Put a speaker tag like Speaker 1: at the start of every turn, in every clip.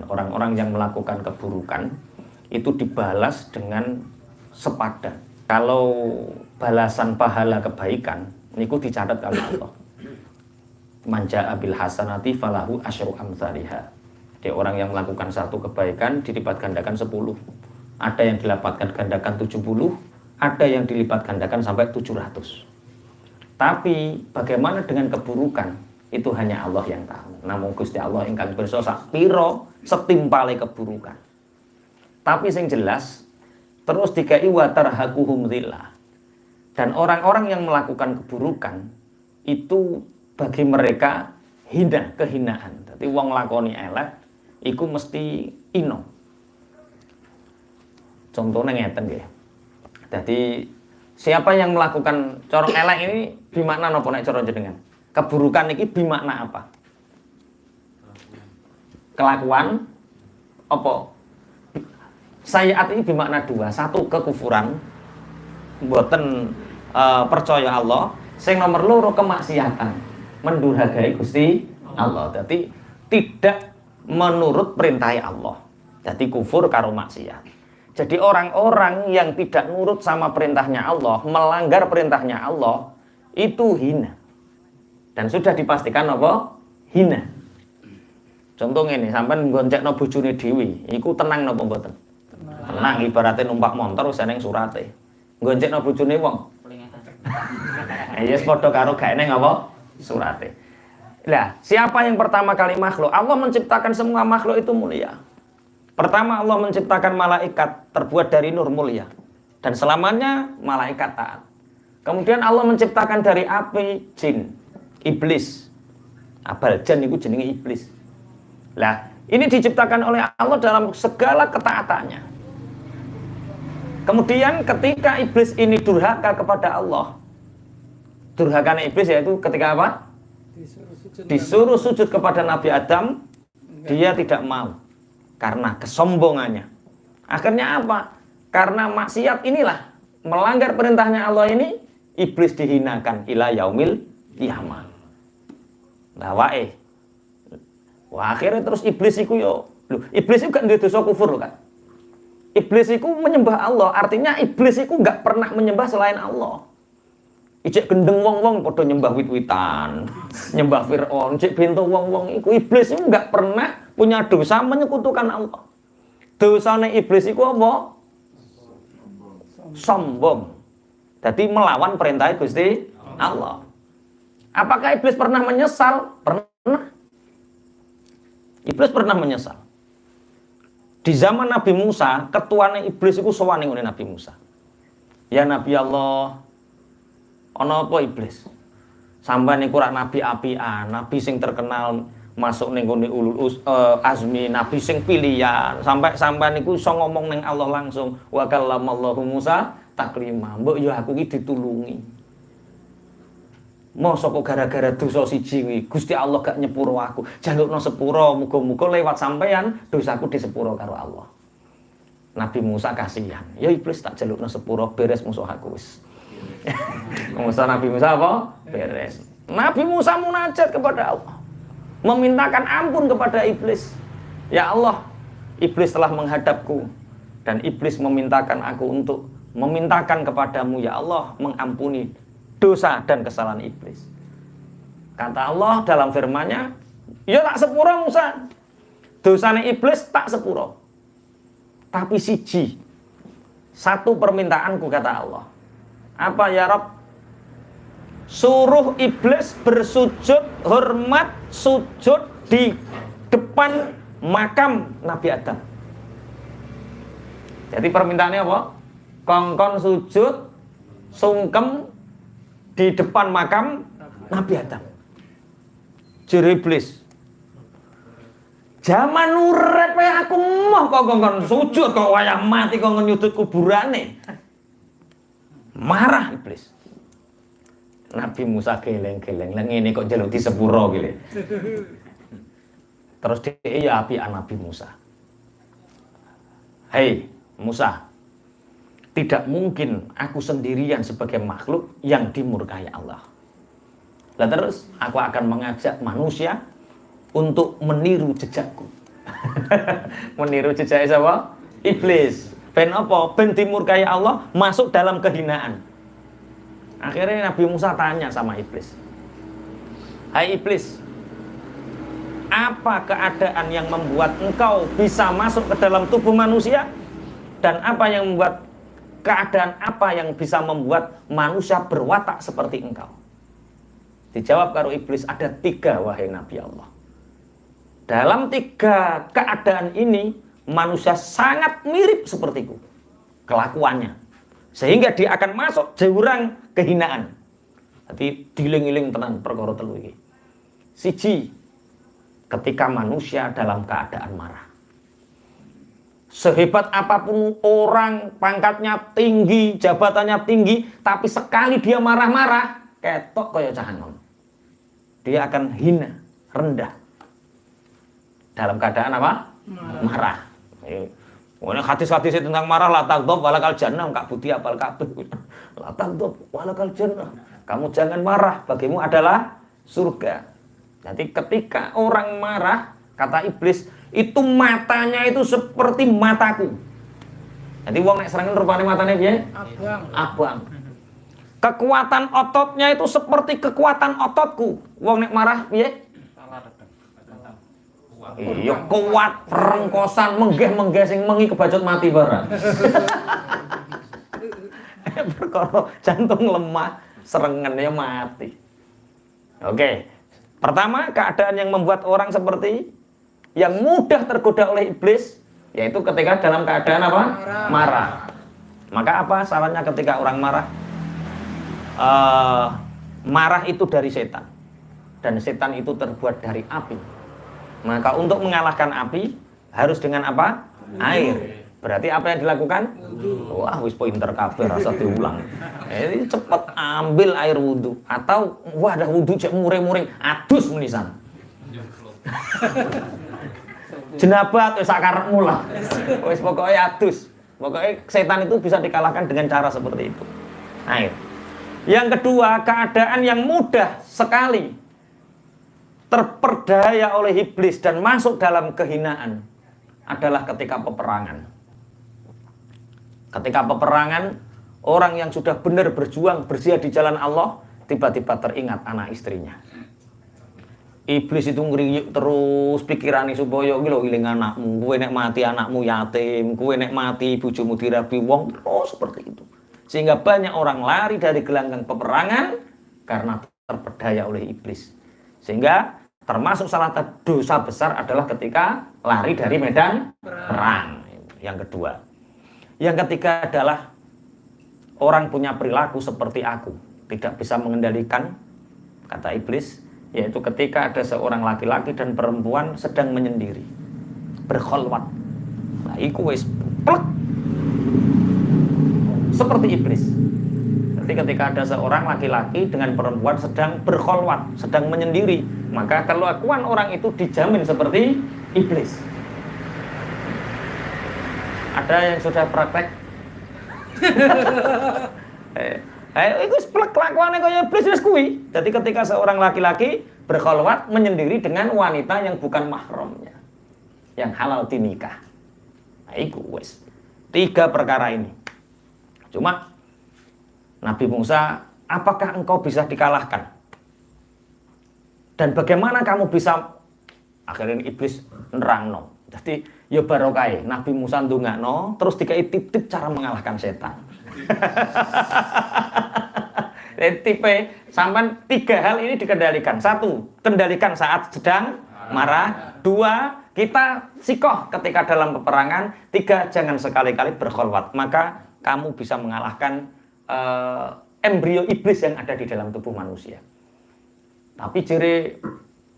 Speaker 1: Orang-orang yang melakukan keburukan itu dibalas dengan sepadan. Kalau balasan pahala kebaikan niku dicatat kali Allah. Manja abil hasanati falahu asyru amsalihha. Jadi orang yang melakukan satu kebaikan dilipat gandakan 10. Ada yang dilipat gandakan 70, ada yang dilipat gandakan sampai 700. Tapi bagaimana dengan keburukan? Itu hanya Allah yang tahu. Namun Gusti Allah ingkang pirsa sak pira setimpale keburukan. Tapi sing jelas terus dikai wa tarhaquhum dzillah. Dan orang-orang yang melakukan keburukan itu bagi mereka hina, kehinaan. Dadi wong lakoni elek iku mesti ino. Contohnya ngeten nggih. Dadi siapa yang melakukan corong elek ini bimakna napa nek cara jenengan? Keburukan ini bimakna apa? Kelakuan apa? Sayiat ini bimakna dua. Satu, kekufuran, mboten percaya Allah. Sing nomor loro, kemaksiatan, mendurhakai Gusti Allah. Jadi tidak menurut perintah Allah. Jadi kufur karo maksiat. Jadi orang-orang yang tidak nurut sama perintahnya Allah, melanggar perintahnya Allah, itu hina. Dan sudah dipastikan apa? Hina. Contoh ini, sampean goncekno bojone dhewe, iku tenang napa mboten? Tenang, ibaratnya numpak motor wis ana ing surate. Goncekno bojone wong. Ya padha karo gak eneng apa? Surate. Lah, siapa yang pertama kali makhluk? Allah menciptakan semua makhluk itu mulia. Pertama Allah menciptakan malaikat terbuat dari nur mulia. Dan selamanya malaikat taat. Kemudian Allah menciptakan dari api jin. Iblis, abal jan itu jenenge iblis. Lah, ini diciptakan oleh Allah dalam segala ketaatannya. Kemudian ketika iblis ini durhaka kepada Allah, durhakanya iblis yaitu ketika apa? Disuruh sujud kepada Nabi Adam, dia tidak mau karena kesombongannya. Akhirnya apa? Karena maksiat inilah, melanggar perintahnya Allah ini, iblis dihinakan ila yaumil qiyamah. Lah wae. Wah, akhirnya terus iblis iku yo. Loh, iblis itu gak duwe dosa kufur lho, kan. Iblis itu menyembah Allah, artinya iblis itu gak pernah menyembah selain Allah. Ijek gendeng wong-wong padha nyembah wit-witan, nyembah Firaun, ijek bento wong-wong iku iblis itu gak pernah punya dosa menyekutukan Allah. Dosane iblis iku apa? Sombong. Jadi melawan perintah Gusti Allah. Apakah iblis pernah menyesal? Pernah. Iblis pernah menyesal. Di zaman Nabi Musa, ketuanya iblis itu sowan ning Nabi Musa. Ya Nabi Allah, ana apa iblis? Sampeyan niku rak nabi apian, nabi sing terkenal masuk ning ulul azmi, nabi sing pilihan. Sampai sampeyan niku iso ngomong ning Allah langsung, wa kallamallahu Musa taklima. Mbok yo aku iki ditulungi. Mosok kok gara-gara dosa siji kuwi Gusti Allah gak nyepuro aku. Jalukno sepuro, muga-muga lewat sampeyan dosaku disepuro karo Allah. Nabi Musa kasihan. Ya iblis tak jalukno sepuro beres musuh aku wis. Musa Nabi Musa apa? Beres. Nabi Musa munajat kepada Allah. Memintakan ampun kepada iblis. Ya Allah, iblis telah menghadapku dan iblis memintakan aku untuk memintakan kepadamu ya Allah mengampuni dosa dan kesalahan iblis. Kata Allah dalam firman-Nya, ya tak sepuro Musa. Dosane iblis tak sepuro. Tapi siji. Satu permintaanku kata Allah. Apa ya Rabb? Suruh iblis bersujud hormat sujud di depan makam Nabi Adam. Jadi permintaannya apa? Kongkon sujud sungkem di depan makam Nabi Adam. Jere iblis. Zaman urip aku moh kok sujud kok wayah mati kok nyudut kuburane. Marah iblis. Nabi Musa geleng-geleng. Lah ngene kok njaluk disepuro iki. Terus dia ya apian Nabi Musa. Hei Musa, tidak mungkin aku sendirian sebagai makhluk yang dimurkai Allah. Lah terus aku akan mengajak manusia untuk meniru jejakku. Meniru jejak siapa? Iblis. Ben apa? Ben dimurkai Allah, masuk dalam kehinaan. Akhirnya Nabi Musa tanya sama iblis. Hai iblis, apa keadaan yang membuat engkau bisa masuk ke dalam tubuh manusia? Dan apa yang membuat keadaan apa yang bisa membuat manusia berwatak seperti engkau? Dijawab karo iblis, ada 3 wahai Nabi Allah. Dalam 3 keadaan ini manusia sangat mirip sepertiku kelakuannya, sehingga dia akan masuk jurang kehinaan. Jadi diling-iling tenan perkara 3 iki. Siji, ketika manusia dalam keadaan marah. Sehebat apapun orang, pangkatnya tinggi, jabatannya tinggi, tapi sekali dia marah-marah, ketok kaya cahanom. Dia akan hina, rendah. Dalam keadaan apa? Marah. Ini hadis-hadis tentang marah, la taghdab walakal jannah, Kak Budi apal kabeh. La taghdab walakal jannah. Kamu jangan marah, bagimu adalah surga. Jadi ketika orang marah, kata iblis, itu matanya itu seperti mataku. Jadi wong nek serangan rupane matanya piye? Abang. Kekuatan ototnya itu seperti kekuatan ototku. Wong nek marah piye? Iya kuat, rengkosan, menggeh-menggeh sing mengi kebacut mati barang. Perkara jantung lemah, serengannya mati. Oke. Pertama, keadaan yang membuat orang seperti yang mudah tergoda oleh iblis, yaitu ketika dalam keadaan apa? Marah. Maka apa sarannya ketika orang marah? Marah itu dari setan. Dan setan itu terbuat dari api. Maka untuk mengalahkan api harus dengan apa? Air. Berarti apa yang dilakukan? Wah, wis pinter kabeh rasa diulang. Ini cepet ambil air wudhu. Atau wah dah wudhu cek muring-muring, adus menisan. Jenabat wis sakarepmu lah. Wis pokoknya adus. Pokoknya setan itu bisa dikalahkan dengan cara seperti itu. Air. Yang kedua, keadaan yang mudah sekali terperdaya oleh iblis dan masuk dalam kehinaan adalah ketika peperangan. Ketika peperangan, orang yang sudah benar berjuang, berjihad di jalan Allah, tiba-tiba teringat anak istrinya. Iblis itu ngeriyuk terus pikirannya supaya lo iling anakmu, kowe nek mati anakmu yatim, kowe nek mati bojomu dirabi wong, terus seperti itu. Sehingga banyak orang lari dari gelanggang peperangan karena terperdaya oleh iblis. Sehingga termasuk salah satu dosa besar adalah ketika lari dari medan perang. Yang kedua. Yang ketiga adalah orang punya perilaku seperti aku, tidak bisa mengendalikan, kata iblis, yaitu ketika ada seorang laki-laki dan perempuan sedang menyendiri, berkholwat. Nah, iku wis plek. Seperti iblis. Jadi ketika ada seorang laki-laki dengan perempuan sedang berkholwat, sedang menyendiri, maka kelakuan orang itu dijamin seperti iblis. Ada yang sudah praktek? Itu kelakuannya kayak iblis wis kuwi. Jadi ketika seorang laki-laki berkholwat menyendiri dengan wanita yang bukan mahramnya, yang halal dinikah. Nah, itu wis. 3 perkara ini. Cuma Nabi Musa, apakah engkau bisa dikalahkan? Dan bagaimana kamu bisa? Akhirnya iblis nerangno. Jadi ya barokah Nabi Musa ndongakno terus dikai tip-tip cara mengalahkan setan. Tipe sampai 3 hal ini dikendalikan. 1, kendalikan saat sedang marah. 2, kita sikoh ketika dalam peperangan. 3, jangan sekali-kali berkholwat. Maka kamu bisa mengalahkan embrio iblis yang ada di dalam tubuh manusia. Tapi jere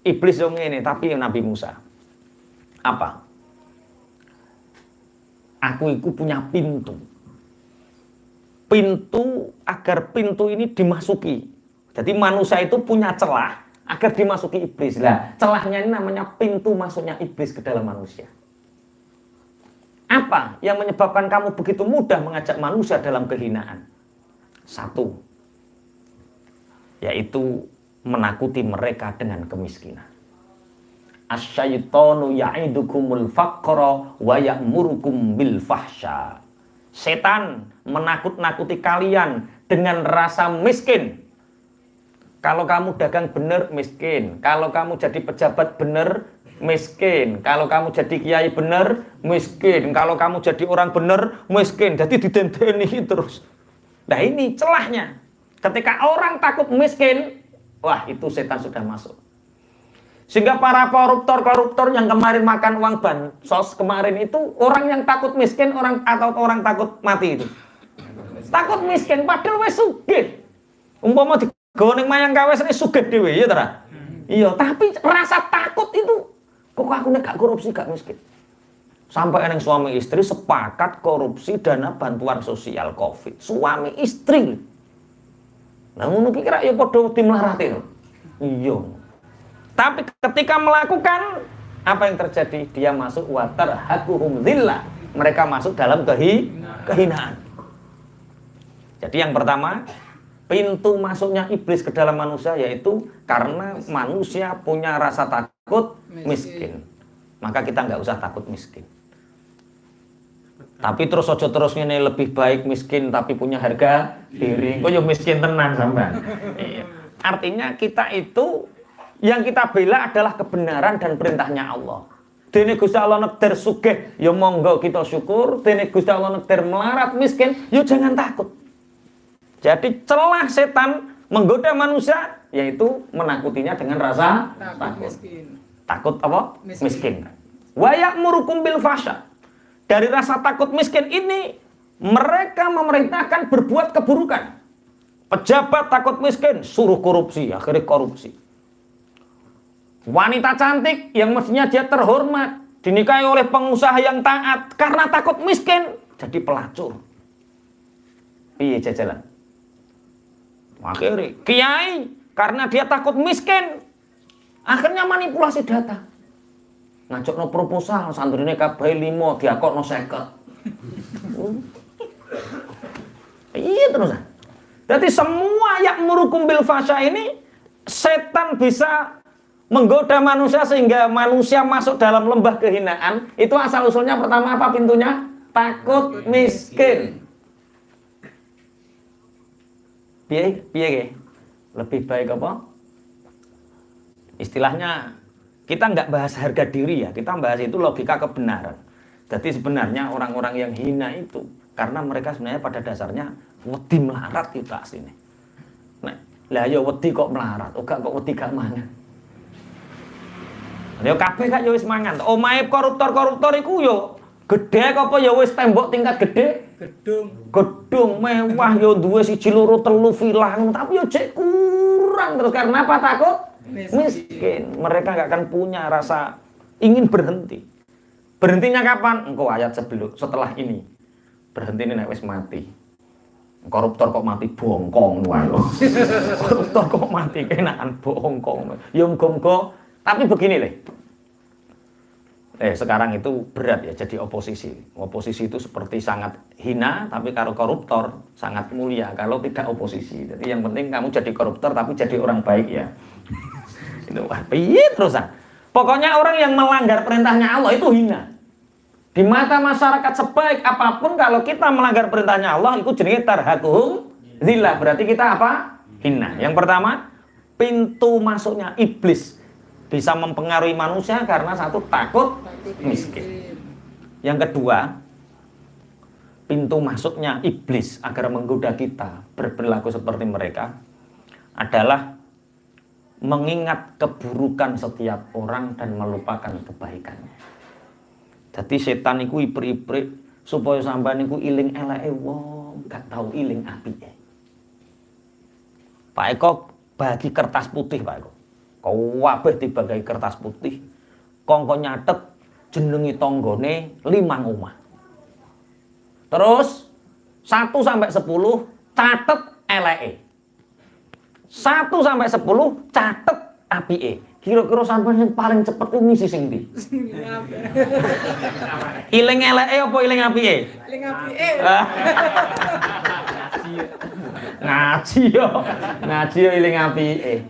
Speaker 1: iblis yang ini, tapi Nabi Musa apa? Aku itu punya pintu. Pintu agar pintu ini dimasuki. Jadi manusia itu punya celah agar dimasuki iblis. Lah, celahnya ini namanya pintu masuknya iblis ke dalam manusia. Apa yang menyebabkan kamu begitu mudah mengajak manusia dalam kehinaan? 1, yaitu menakuti mereka dengan kemiskinan. Asyaitonu ya'idukumul faqra wa ya'murukum bil fahsya. Setan menakut-nakuti kalian dengan rasa miskin. Kalau kamu dagang bener miskin, kalau kamu jadi pejabat bener miskin, kalau kamu jadi kiai bener miskin, kalau kamu jadi orang bener miskin, jadi didendeni terus. Nah ini celahnya. Ketika orang takut miskin, wah itu setan sudah masuk. Sehingga para koruptor yang kemarin makan uang bansos kemarin itu orang yang takut miskin, orang takut mati itu. Takut miskin padahal wis sugih. Umpama digoneng mayang kawes ini sugih dhewe ya ta. Iya, tapi rasa takut itu kok aku nek gak korupsi gak miskin. Sampai eneng suami istri sepakat korupsi dana bantuan sosial Covid. Suami istri. Nah ngono ki kira ya padha dimlarati lho. Iya. Tapi ketika melakukan apa yang terjadi? Dia masuk watar hakuhum dzillah. Mereka masuk dalam kehinaan. Jadi yang pertama, pintu masuknya iblis ke dalam manusia yaitu karena manusia punya rasa takut miskin. Maka kita nggak usah takut miskin. Tapi terus ojo terus ini lebih baik miskin tapi punya harga diri. Kok yo miskin tenan sampean. Artinya kita itu yang kita bela adalah kebenaran dan perintahnya Allah. Dene Gusti Allah nektir sugih, ya monggo kita syukur. Dene Gusti Allah nektir melarat miskin, ya jangan takut. Jadi celah setan menggoda manusia yaitu menakutinya dengan rasa takut. Takut apa? Miskin. Wa ya'murukum bil fahsya. Dari rasa takut miskin ini mereka memerintahkan berbuat keburukan. Pejabat takut miskin, suruh korupsi, akhirnya korupsi. Wanita cantik yang mestinya dia terhormat dinikahi oleh pengusaha yang taat karena takut miskin jadi pelacur. Piye jajalan? Akhirnya kiai karena dia takut miskin akhirnya manipulasi data. Ngajokno proposal santrine kabeh 5 diakokno 50. Iya terus. Jadi semua yang murukum bil fasya ini setan bisa menggoda manusia sehingga manusia masuk dalam lembah kehinaan. Itu asal usulnya pertama apa pintunya? Takut miskin. Piye lebih baik apa? Istilahnya kita nggak bahas harga diri ya, kita bahas itu logika kebenaran. Jadi sebenarnya orang-orang yang hina itu karena mereka sebenarnya pada dasarnya wedi melarat itu aslinya. Nah, lah ya wedi kok melarat, kok wedi gak mangan. Ya kabeh gak ya wis mangan. Omahe koruptor-koruptor iku yo gedhe apa ya wis tembok tingkat gede? Gedung mewah yo duwe 1 2 3 villa tapi yo jek kurang terus karena apa takut? Miskin. Mereka gak akan punya rasa ingin berhenti. Berhentinya kapan? Engkau ayat setelah ini. Berhenti ini nek wis mati. Koruptor kok mati bongkong wae. Koruptor kok mati kenakan bongkong. Ya muga-muga tapi begini leh. Sekarang itu berat ya jadi oposisi. Oposisi itu seperti sangat hina tapi kalau koruptor sangat mulia kalau tidak oposisi. Jadi yang penting kamu jadi koruptor tapi jadi orang baik ya. Itu piye terusan. Pokoknya orang yang melanggar perintahnya Allah itu hina. Di mata masyarakat sebaik apapun kalau kita melanggar perintahnya Allah itu jenenge tarhaquhum dzillah. Berarti kita apa? Hina. Yang pertama, pintu masuknya iblis bisa mempengaruhi manusia karena satu takut miskin. Yang kedua, pintu masuknya iblis agar menggoda kita berperilaku seperti mereka adalah mengingat keburukan setiap orang dan melupakan kebaikannya. Jadi setan iku iprik-iprik supaya sampean niku iling eleke wong, gak tau iling apike. Pak Eko bagi kertas putih Pak Eko. Kabeh dibagi kertas putih. Kongko nyatet jenengi tanggane 5 omah. Terus 1 sampai 10 catet eleke. 1 sampai 10 catet apike. Kira-kira sampean yang paling cepet ku ngisi sing ndi? Iling eleke apa iling apike?
Speaker 2: Iling apike.
Speaker 1: Ngaji yo iling apike.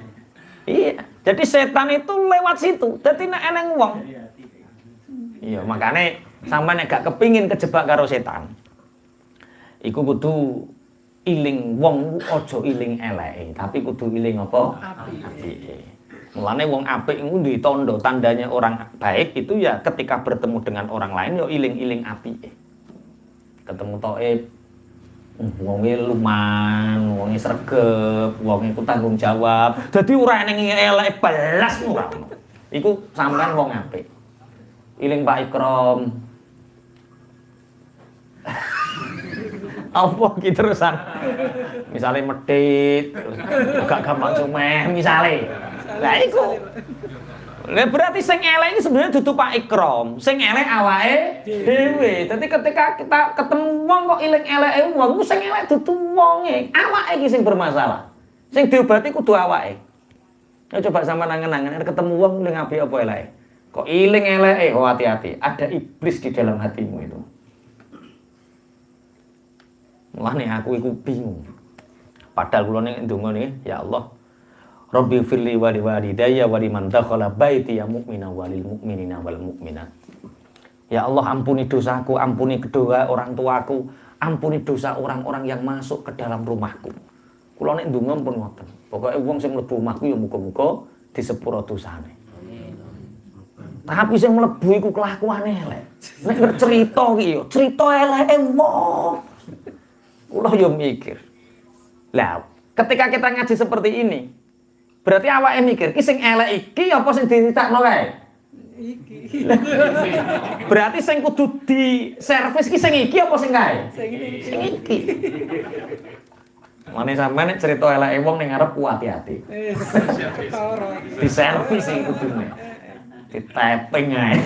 Speaker 1: Iya. Jadi setan itu lewat situ. Jadi nek eneng wong. Iya, makanya sampean nek gak kepingin kejebak karo setan. Iku kudu iling wong aja iling eleke, tapi kudu iling apa? Apike. Mulane wong apik iku duwe tandanya orang baik itu ya ketika bertemu dengan orang lain ya iling-iling apike. Ketemu Thaib, wonge luman, wonge sregep, wonge ku tanggung jawab. Dadi ora eneng elek belas ora ono. Iku sampean wong apik. Iling Pak Ikrom. Apa ki terusan? Misale medhit, gak gampang cumen misale. Lah iku. Lah berarti sing elek iki sebenarnya dudu Pak Ikrom, sing elek awake dhewe. Dadi ketika kita ketemu wong kok iling eleke wong, ku sing elek dudu wonge, awake iki sing bermasalah. Sing diobati kudu awake. Ya coba sampean angen-angen ketemu wong iling apik apa eleke. Kok iling eleke, oh hati-hati, ada iblis di dalam hatimu itu. Mulane aku iku bingung. Padahal kula ning ndonga niki, ya Allah, Rabbi firli wa liwalidayya wa liman dakhala baiti ya mu'mina wa lil mu'minina wal mu'minat. Ya Allah, ampuni dosaku, ampuni kedua orang tuaku, ampuni dosa orang-orang yang masuk ke dalam rumahku. Kula nek ndonga pun ngoten. Pokoke wong sing mlebu omahku ya muga-muga disepuro dosane. Tapi sing mlebu iku kelakuane elek. Nek cerita iki yo, cerita eleke wong. Kula yo mikir. Lah, ketika kita ngaji seperti ini, berarti awake mikir, ki sing elek iki apa sing dicakno kae? Iki. Berarti sing kudu di servis ki sing iki apa sing kae? Sing iki. Mane sampeyan nek cerita eleke wong ning ngarep ku hati-hati. Di servis sing kudune. Di tapping ae.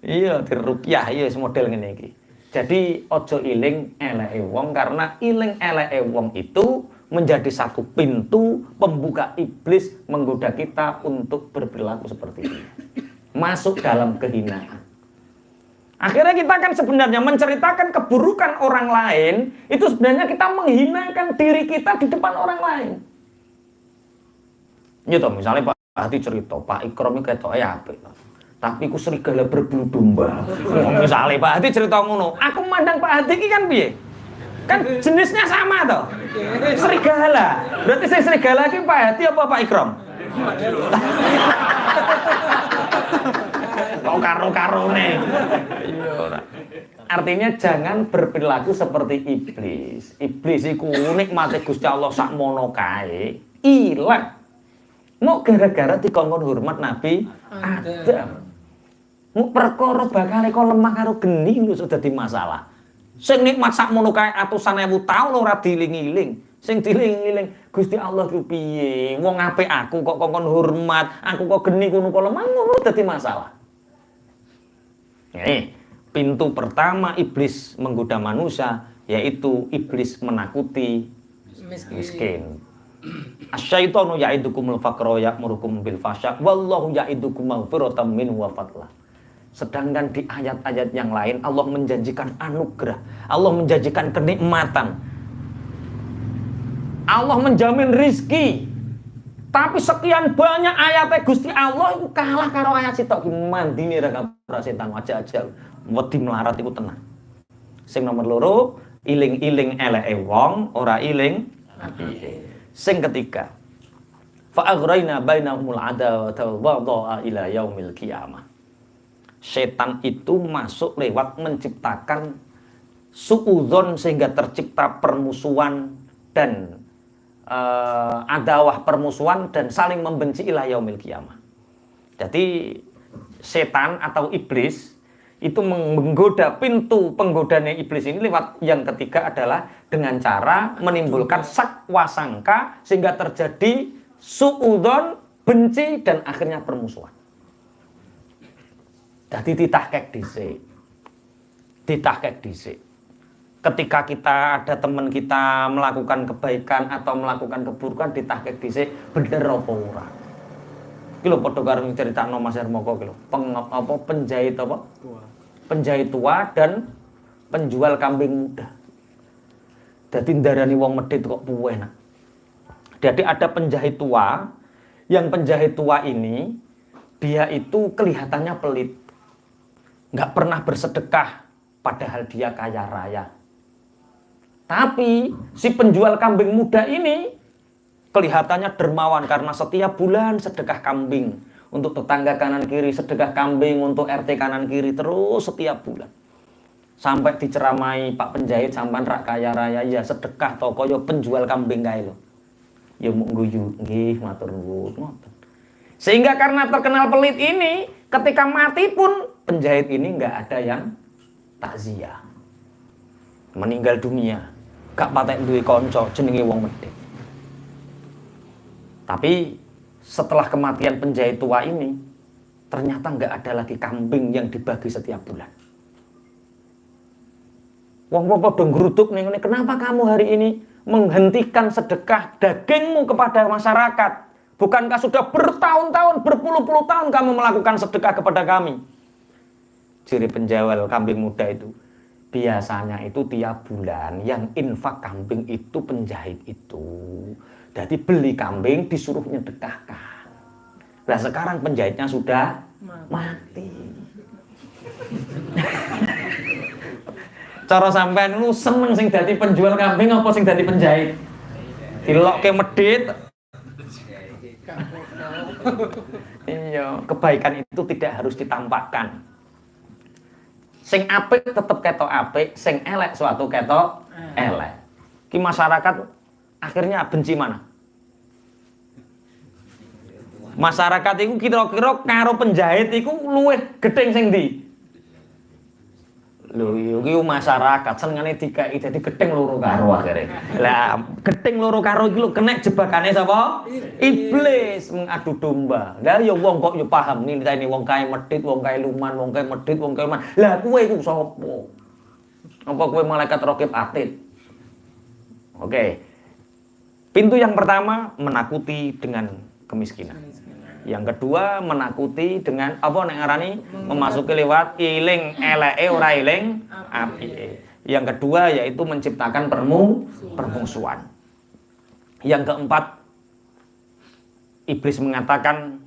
Speaker 1: Iya, diruqyah iya model ngene iki. Jadi ojo iling eleke wong karena iling eleke wong itu menjadi satu pintu pembuka iblis menggoda kita untuk berperilaku seperti ini. Masuk dalam kehinaan. Akhirnya kita kan sebenarnya menceritakan keburukan orang lain, itu sebenarnya kita menghinakan diri kita di depan orang lain. Ya toh, misalnya Pak Hati cerita, Pak Ikrom iki ketoke apik. Tapi ku serigala berbulu domba. Misalnya Pak Hati cerita ngono, aku mandang Pak Hati iki kan piye? Kan jenisnya sama toh. Serigala. Berarti saya serigala iki Pak Hati apa Pak Ikrom? Kok karo-karone. Iya ora. Artinya jangan berperilaku seperti iblis. Iblis iku nikmate Gusti Allah sakmono kae, ilang. Mau gara-gara dikongkon hormat Nabi Adam. Mau perkara bakal kok lemah karo geni lho sudah di masalah. Sing nikmat sakmono kae atusan ewu taun ora diiling-iling. Sing diiling-iling Gusti Allah ku piye? Wong apik aku kok kongkon hormat, aku kok geni kono kok lemah ngono dadi masalah. Pintu pertama iblis menggoda manusia yaitu iblis menakuti miskin. Asyaitonu ya'idukumul faqra ya'murukum bil fasya wallahu ya'idukum maghfiratan minhu wa fadla. Sedangkan di ayat-ayat yang lain Allah menjanjikan anugerah, Allah menjanjikan kenikmatan, Allah menjamin rizki. Tapi sekian banyak ayatnya Gusti Allah itu kalah karo ayat sitok ki mandine ra kabra setan aja-aja wedi melarat iku tenang. Sing nomor loro, iling-iling eleke wong, ora iling apike. Sing ketiga, fa aghraina bainahumul adawata wal baghdha ila yaumil qiyamah. Setan itu masuk lewat menciptakan suudzon sehingga tercipta permusuhan dan adawah permusuhan dan saling membenci ila yaumil qiyamah. Jadi setan atau iblis itu menggoda, pintu penggodanya iblis ini lewat yang ketiga adalah dengan cara menimbulkan sakwasangka sehingga terjadi suudzon, benci dan akhirnya permusuhan. Jadi ditahkek dhisik. Ketika kita ada teman kita melakukan kebaikan atau melakukan keburukan ditahkek dhisik bener apa ora. Iki lho padha karo critakno Mas Hermoko iki lho. Penjahit apa? Penjahit tua dan penjual kambing muda. Dadi ndarani wong medhit kok puwe enak. Jadi ada penjahit tua Yang penjahit tua ini, dia itu kelihatannya pelit. Nggak pernah bersedekah, padahal dia kaya raya. Tapi si penjual kambing muda ini kelihatannya dermawan karena setiap bulan sedekah kambing. Untuk tetangga kanan kiri sedekah kambing, untuk RT kanan kiri terus setiap bulan. Sampai diceramai Pak penjahit sampean rak kaya raya ya sedekah toko yo penjual kambing kae lho. Ya mau guyu nggih matur nuwun. Sehingga karena terkenal pelit ini, ketika mati pun penjahit ini nggak ada yang takziah. Meninggal dunia, gak patek duwe kanca jenenge wong medhit. Tapi setelah kematian penjahit tua ini, ternyata nggak ada lagi kambing yang dibagi setiap bulan. Wong-wong padha ngruduk ning ngene, kenapa kamu hari ini menghentikan sedekah dagingmu kepada masyarakat? Bukankah sudah bertahun-tahun, berpuluh-puluh tahun kamu melakukan sedekah kepada kami? Ciri penjual kambing muda itu, biasanya itu tiap bulan yang infak kambing itu penjahit itu. Jadi beli kambing disuruh nyedekahkan. Nah sekarang penjahitnya sudah mati. Cara sampean lu seneng sing dadi penjual kambing apa sing dadi penjahit? Dilokke medhit. Iya, kebaikan itu tidak harus ditampakkan. Sing apik tetep ketok apik, sing elek suatu ketok elek. Ki masyarakat akhirnya benci mana? Masyarakat itu kira-kira karo penjahit itu luwih gedeng sing ndi? Lho iki masyarakat senengane dikai dadi gedeng loro karo akhire. Lah gedeng loro karo iki lho kena jebakane sapa? Iblis mengadu domba. Lah ya wong kok ya paham niteni wong kae medhit, wong kae luman, wong kae medhit, wong kae luman. Lah kowe iku sapa? Apa kowe malaikat raqib atid? Oke. Pintu yang pertama menakuti dengan kemiskinan. Yang kedua menakuti dengan apa nek ngarani memasuki lewat iling eleke ora iling apike. Yang kedua yaitu menciptakan permusuhan. Yang keempat iblis mengatakan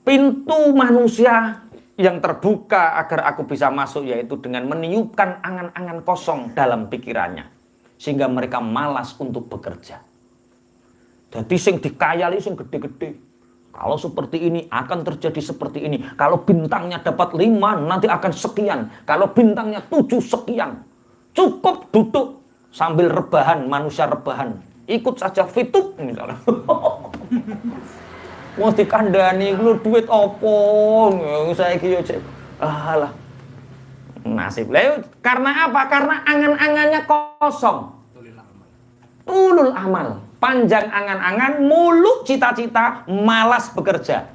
Speaker 1: pintu manusia yang terbuka agar aku bisa masuk yaitu dengan meniupkan angan-angan kosong dalam pikirannya sehingga mereka malas untuk bekerja. Jadi sing dikayali sing gede-gede. Kalau seperti ini akan terjadi seperti ini. Kalau bintangnya dapat 5 nanti akan sekian. Kalau bintangnya 7 sekian. Cukup duduk sambil rebahan, manusia rebahan. Ikut saja fitup misalnya. Mau dikandani lu duit opo? Saiki yo cek. Alah. Nasib. Lah karena apa? Karena angan-angannya kosong. Tulul amal. Panjang angan-angan, muluk cita-cita, malas bekerja.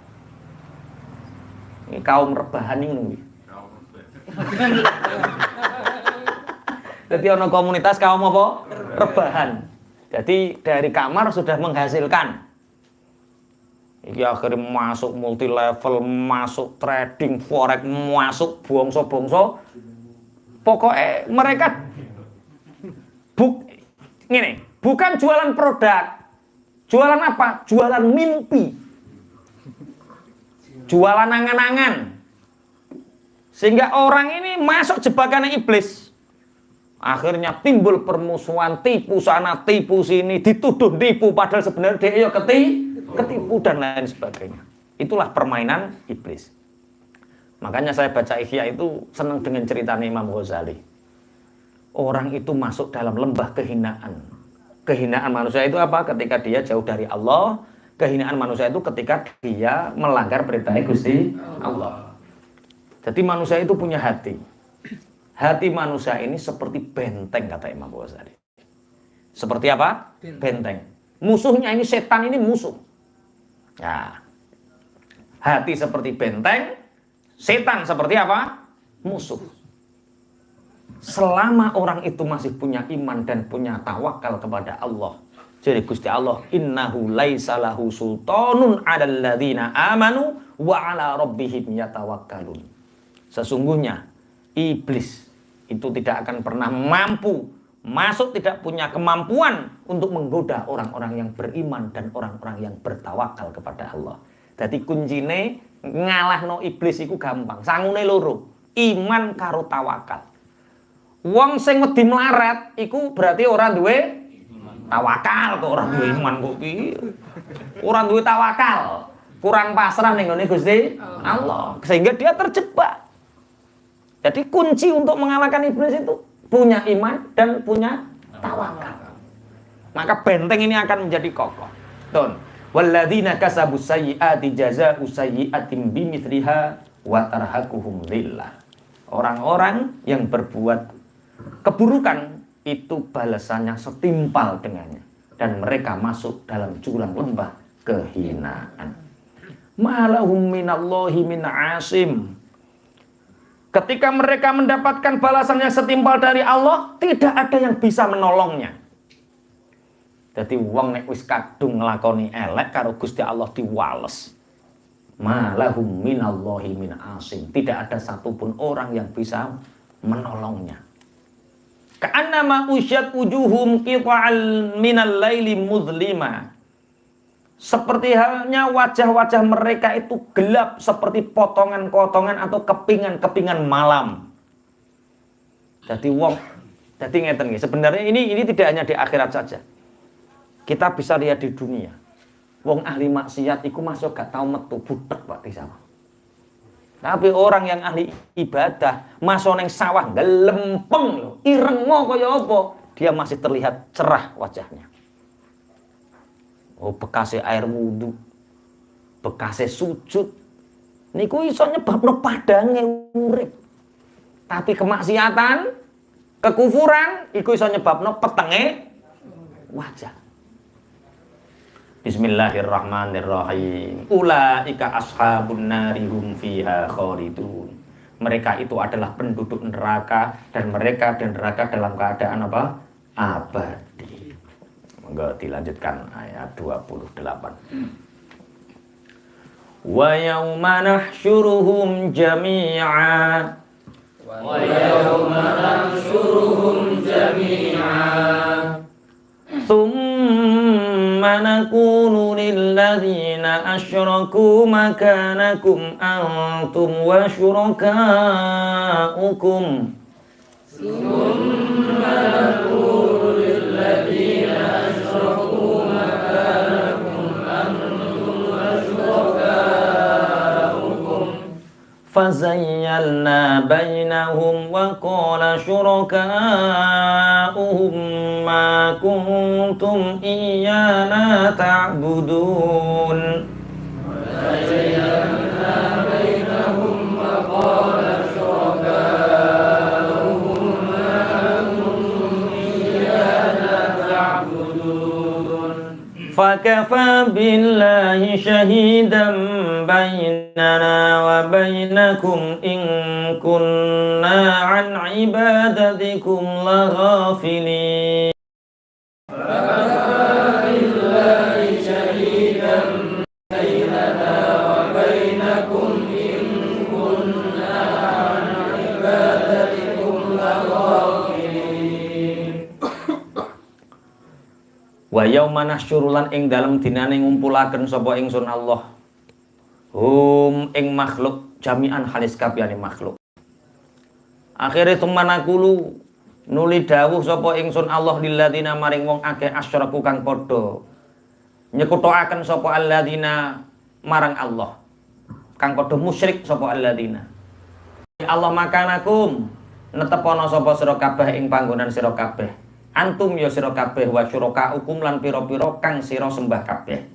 Speaker 1: Ini kaum rebahan ini. Jadi ono komunitas kaum apa? Rebahan. Jadi dari kamar sudah menghasilkan. Iki akhirnya masuk multi level, masuk trading, forex, masuk bongso-bongso. Pokoknya mereka ngene. Bukan jualan produk. Jualan apa? Jualan mimpi. Jualan angan-angan. Sehingga orang ini masuk jebakan iblis. Akhirnya timbul permusuhan, tipu sana, tipu sini, dituduh tipu padahal sebenarnya dia ketipu dan lain sebagainya. Itulah permainan iblis. Makanya saya baca Ihya itu senang dengan ceritanya Imam Ghazali. Orang itu masuk dalam lembah kehinaan. Kehinaan manusia itu apa? Ketika dia jauh dari Allah. Kehinaan manusia itu ketika dia melanggar perintah Gusti Allah. Jadi manusia itu punya hati. Hati manusia ini seperti benteng kata Imam Ghazali. Seperti apa? Benteng. Musuhnya ini setan ini musuh. Nah, hati seperti benteng, setan seperti apa? Musuh. Selama orang itu masih punya iman dan punya tawakal kepada Allah. Jadi Gusti Allah, innahu laisa lahu sultanun 'alal ladzina amanu wa 'ala rabbihim yatawakkalun. Sesungguhnya iblis itu tidak akan pernah mampu masuk tidak punya kemampuan untuk menggoda orang-orang yang beriman dan orang-orang yang bertawakal kepada Allah. Jadi kuncine ngalahno iblis iku gampang. Sangune loro, iman karo tawakal. Wong sing wedi melarat iku berarti ora duwe tawakal, kok ora duwe iman kok piye? Ora duwe tawakal. Kurang pasrah ning ngene Gusti Allah. Sehingga dia terjebak. Jadi kunci untuk mengalahkan iblis itu punya iman dan punya tawakal. Maka benteng ini akan menjadi kokoh. Tuh. Walladzina kasabus sayyi'ati jazaa'u sayyi'atin bimithliha wa tarhaquhum dhillah. Orang-orang yang berbuat keburukan itu balasannya setimpal dengannya dan mereka masuk dalam jurang lembah kehinaan. Malahum minallahi min asim. Ketika mereka mendapatkan balasan yang setimpal dari Allah, tidak ada yang bisa menolongnya. Jadi wong nek wis kadung nglakoni elek karo Gusti Allah diwales. Malahum minallahi min asim. Tidak ada satupun orang yang bisa menolongnya. Ka'annama usyat wujuhum qita'al minal laili muzlima. Seperti halnya wajah-wajah mereka itu gelap seperti potongan-potongan atau kepingan-kepingan malam. Jadi ngeten nggih. Sebenarnya ini tidak hanya di akhirat saja. Kita bisa lihat di dunia. Wong ahli maksiat iku masuk gak tau metu butek Pak di sawah. Tapi orang yang ahli ibadah masuk neng sawah gelempeng lho, irengo kaya apa, dia masih terlihat cerah wajahnya. Oh, bekasnya air wudu, bekasnya sujud, niku iso nyebabno padange urip. Tapi kemaksiatan, kekufuran, iku iso nyebabno petenge wajah. Bismillahirrahmanirrahim. Ulaika ashabun nari hum fiha khalidun. Mereka itu adalah penduduk neraka dan mereka dan neraka dalam keadaan apa? Abadi. Monggo dilanjutkan ayat 28. Wa yauma nahsyuruhum jami'a. Wa yauma nahsyuruhum jami'a. Thumma nakunu lilladzina asyraku makanakum antum wa syurakaukum. Thumma nakunu lilladzina asyraku makanakum antum wa syurakaukum. Fazayyalna bainahum wa qala syurakauhum ma kuntum iyyana ta'budun. Fazayyalna bainahum wa qala syurakauhum ma kuntum iyyana ta'budun. Fakafa billahi syahidan bainana wa bainakum in kunna an ibadatikum laghafilin. Fakafa billahi syahidan bainana wa bainakum in kunna an ibadatikum laghafilin. Wa yauma nahsyurulan ing dalem dinane ngumpulaken sapa ingsun Allah ing makhluk jami'an halis kabehane makhluk. Akhire tumanakulu nuli dawuh sapa ingsun Allah lilladzina maring wong akeh asyraku kang padha nyekutoaken sapa alladzina marang Allah kang padha musyrik sapa alladzina. Allah makanakum netepono sapa sira kabeh ing panggonan sira kabeh. Antum ya sira kabeh wa syurakaukum lan pira-pira kang sira sembah kabeh.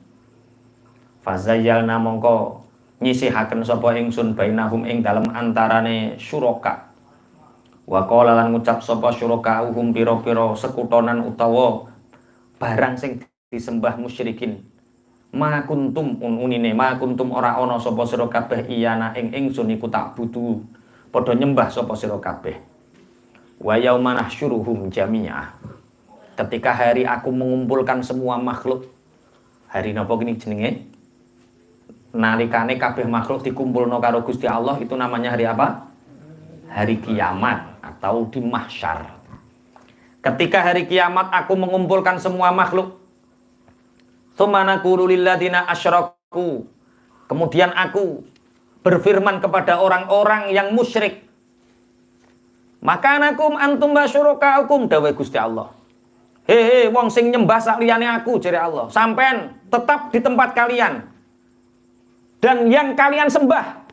Speaker 1: Fazayyalna mongko nyisihaken sapa ingsun bainahum ing dalem antarane syuraka. Wa qala lan ngucap sapa syurakauhum pira-pira sekutonan utawa barang sing disembah musyrikin. Ma kuntum unine ma kuntum ora ana sapa sira kabeh iyana ing ingsun iku tak butuh padha nyembah sapa sira kabeh. Wa yauma nahsyuruhum jami'ah. Ketika hari aku mengumpulkan semua makhluk. Hari napa kini jenenge? Nalikane kabeh makhluk dikumpulno karo Gusti Allah itu namanya hari apa? Hari kiamat atau di mahsyar. Ketika hari kiamat aku mengumpulkan semua makhluk. Tsumma naqulu lil ladzina asyraku. Kemudian aku berfirman kepada orang-orang yang musyrik. Maka anakum antum basyurakaukum dawuh Gusti Allah. Hehe wong sing nyembah sak liyane aku jere Allah. Sampean tetap di tempat kalian. Dan yang kalian sembah.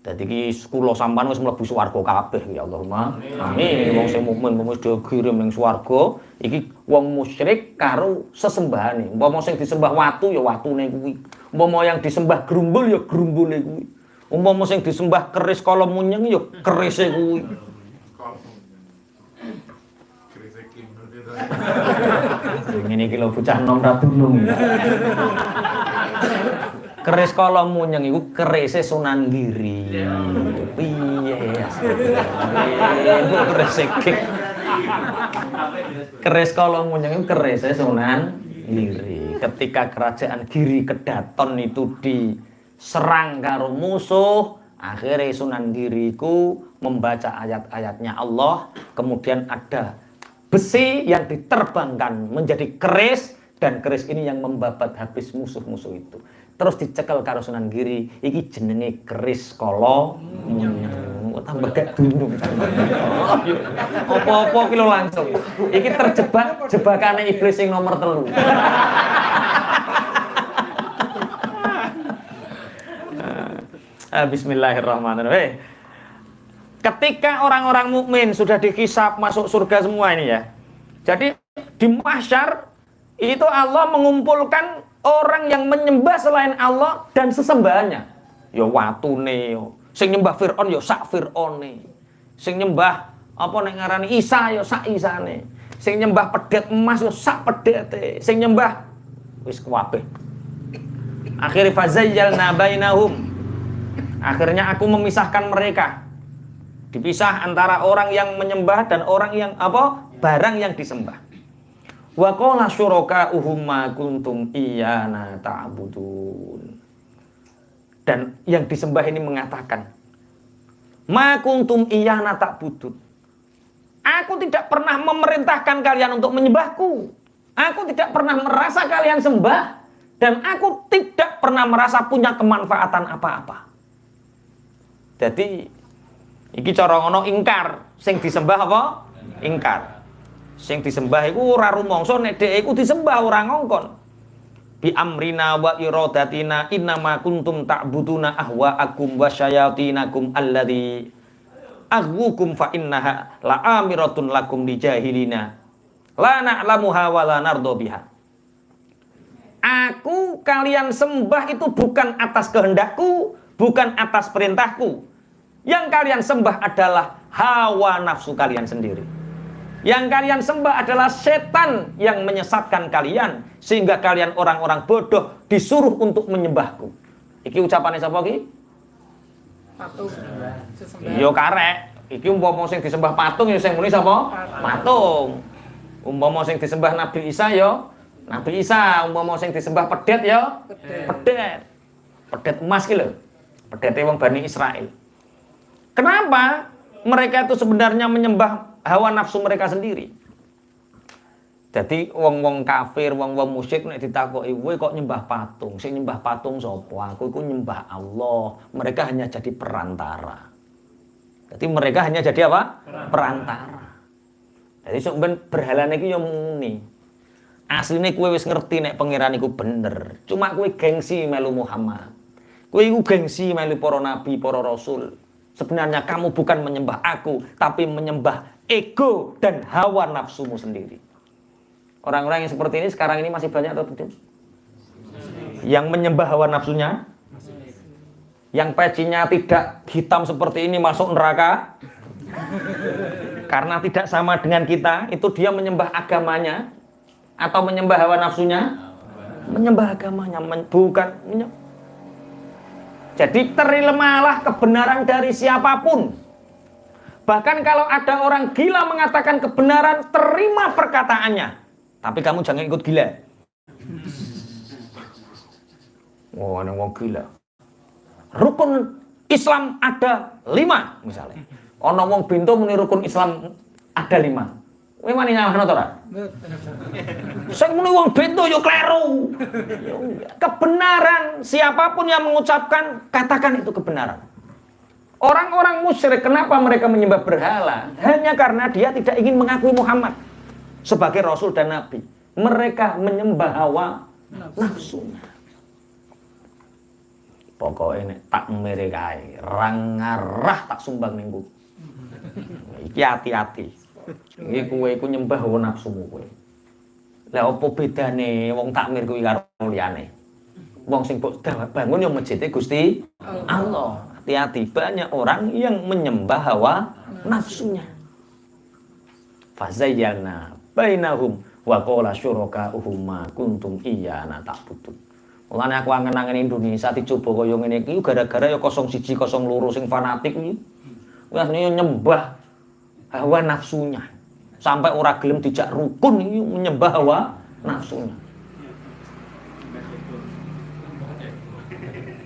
Speaker 1: Dadi iki kula sampean wis mlebu swarga kabeh ya Allahumma. Amin. Wong sing mukmin wis dikirim ning swarga, iki wong musyrik karo sesembahane. Umpama sing disembah watu ya watune kuwi. Umpama yang disembah grumbul ya grumbule kuwi. Umpama sing disembah keris kala munyeng ya kerise kuwi. Kerise kinur gitu. Ngene iki lho bocah nom ra dunung. Keris kala munyeng iku kerise Sunan Giri. Piye ya? Keris iki. Keris kala munyeng iku kerise Sunan Giri. Ketika kerajaan Giri Kedaton itu diserang karo musuh, akhirnya Sunan Giri ku membaca ayat-ayatnya Allah, kemudian ada besi yang diterbangkan menjadi keris, dan keris ini yang membabat habis musuh-musuh itu. Terus dicekel karo Sunan Giri, iki jenenge keris kala munyeng. Tambah gak dundung. Apa-apa ki lho langsung. Iki terjebak jebakane iblis sing nomor 3. Bismillahirrahmanirrahim. Ketika orang-orang mukmin sudah dihisab masuk surga semua ini ya. Jadi di mahsyar itu Allah mengumpulkan orang yang menyembah selain Allah dan sesembahannya. Ya watune yo. Sing nyembah Firaun ya sak Firaune. Sing nyembah apa nek ngarani Isa ya sak Isane. Sing nyembah pedet emas ya sak pedete. Sing nyembah wis kabeh. Akhire fazayyalna bainahum. Akhirnya aku memisahkan mereka. Dipisah antara orang yang menyembah dan orang yang apa? Barang yang disembah. Wa qala syuraka'uhum ma kuntum iyyana ta'budun. Dan yang disembah ini mengatakan, ma kuntum iyyana ta'budun. Aku tidak pernah memerintahkan kalian untuk menyembahku. Aku tidak pernah merasa kalian sembah, dan aku tidak pernah merasa punya kemanfaatan apa-apa. Jadi iki cara ngono ingkar, sing disembah apa? Ingkar. Sing disembah iku ora rumangsa nek dhek iku disembah ora ngongkon. Bi amrina wa iradatina innama kuntum ta'buduna ahwa'akum wa syayatinakum alladzi aghwukum fa innaha la'amiratun lakum di jahilina la na'lamuha wa la nardo biha. Aku kalian sembah itu bukan atas kehendakku, bukan atas perintahku. Yang kalian sembah adalah hawa nafsu kalian sendiri. Yang kalian sembah adalah setan yang menyesatkan kalian, sehingga kalian orang-orang bodoh disuruh untuk menyembahku. Iki ucapannya sapa iki? Patung. Yo karek. Iki umpama sing disembah patung ya sing muni sapa? Patung. Umpama sing disembah Nabi Isa ya Nabi Isa. Umpama sing disembah pedet ya pedet. Pedet emas ki lho. Pedete wong Bani Israil. Kenapa mereka itu sebenarnya menyembah hawa nafsu mereka sendiri? Jadi wong-wong kafir, wong-wong musyrik nek ditakoki, "Kowe kok nyembah patung?" Sing nyembah patung sapa? Aku iku nyembah Allah. Mereka hanya jadi perantara. Jadi mereka hanya jadi apa? Perantara. Jadi sok ben berhalane iki yo muni. Asline kowe wis ngerti nek pangeran iku bener. Cuma kowe gengsi melu Muhammad. Kowe iku gengsi melu para nabi, para rasul. Sebenarnya kamu bukan menyembah aku, tapi menyembah ego dan hawa nafsumu sendiri. Orang-orang yang seperti ini sekarang ini masih banyak atau tidak? Yang menyembah hawa nafsunya, yang pecinya tidak hitam seperti ini masuk neraka karena tidak sama dengan kita, itu dia menyembah agamanya atau menyembah hawa nafsunya? Menyembah agamanya, bukan menyembah. Jadi terimalah kebenaran dari siapapun. Bahkan kalau ada orang gila mengatakan kebenaran, terima perkataannya. Tapi kamu jangan ikut gila. Wah, ini wong gila. Rukun Islam ada 5 misalnya. Ono wong bintu muni rukun Islam ada 5. Kowe wani nyalahno to ora? Sing muni wong bento yo kleru. Kebenaran, siapapun yang mengucapkan, katakan itu kebenaran. Orang-orang musyrik, kenapa mereka menyembah berhala? Hanya karena dia tidak ingin mengakui Muhammad sebagai Rasul dan Nabi. Mereka menyembah hawa nafsunya. Pokoknya tak merekae, rangarah tak sumbang minggu. Iki hati-hati. Iki kowe iku nyembah hawa nafsumu kowe. Lah opo bedane wong takmir kuwi karo liyane? Wong sing mbok bangun yo masjide Gusti Allah. Hati-hati, banyak orang yang menyembah hawa nafsunya. Fazayyana bainahum wa qala syuraka'uhum ma kuntum iyyana ta'budun. Mulane aku angen-angen Indonesia dicoba kaya ngene iki gara-gara ya 01 02 sing fanatik iki. Wis nyembah hawa nafsunya. Sampai orang gelem dijak rukun iki menyembah hawa nafsunya.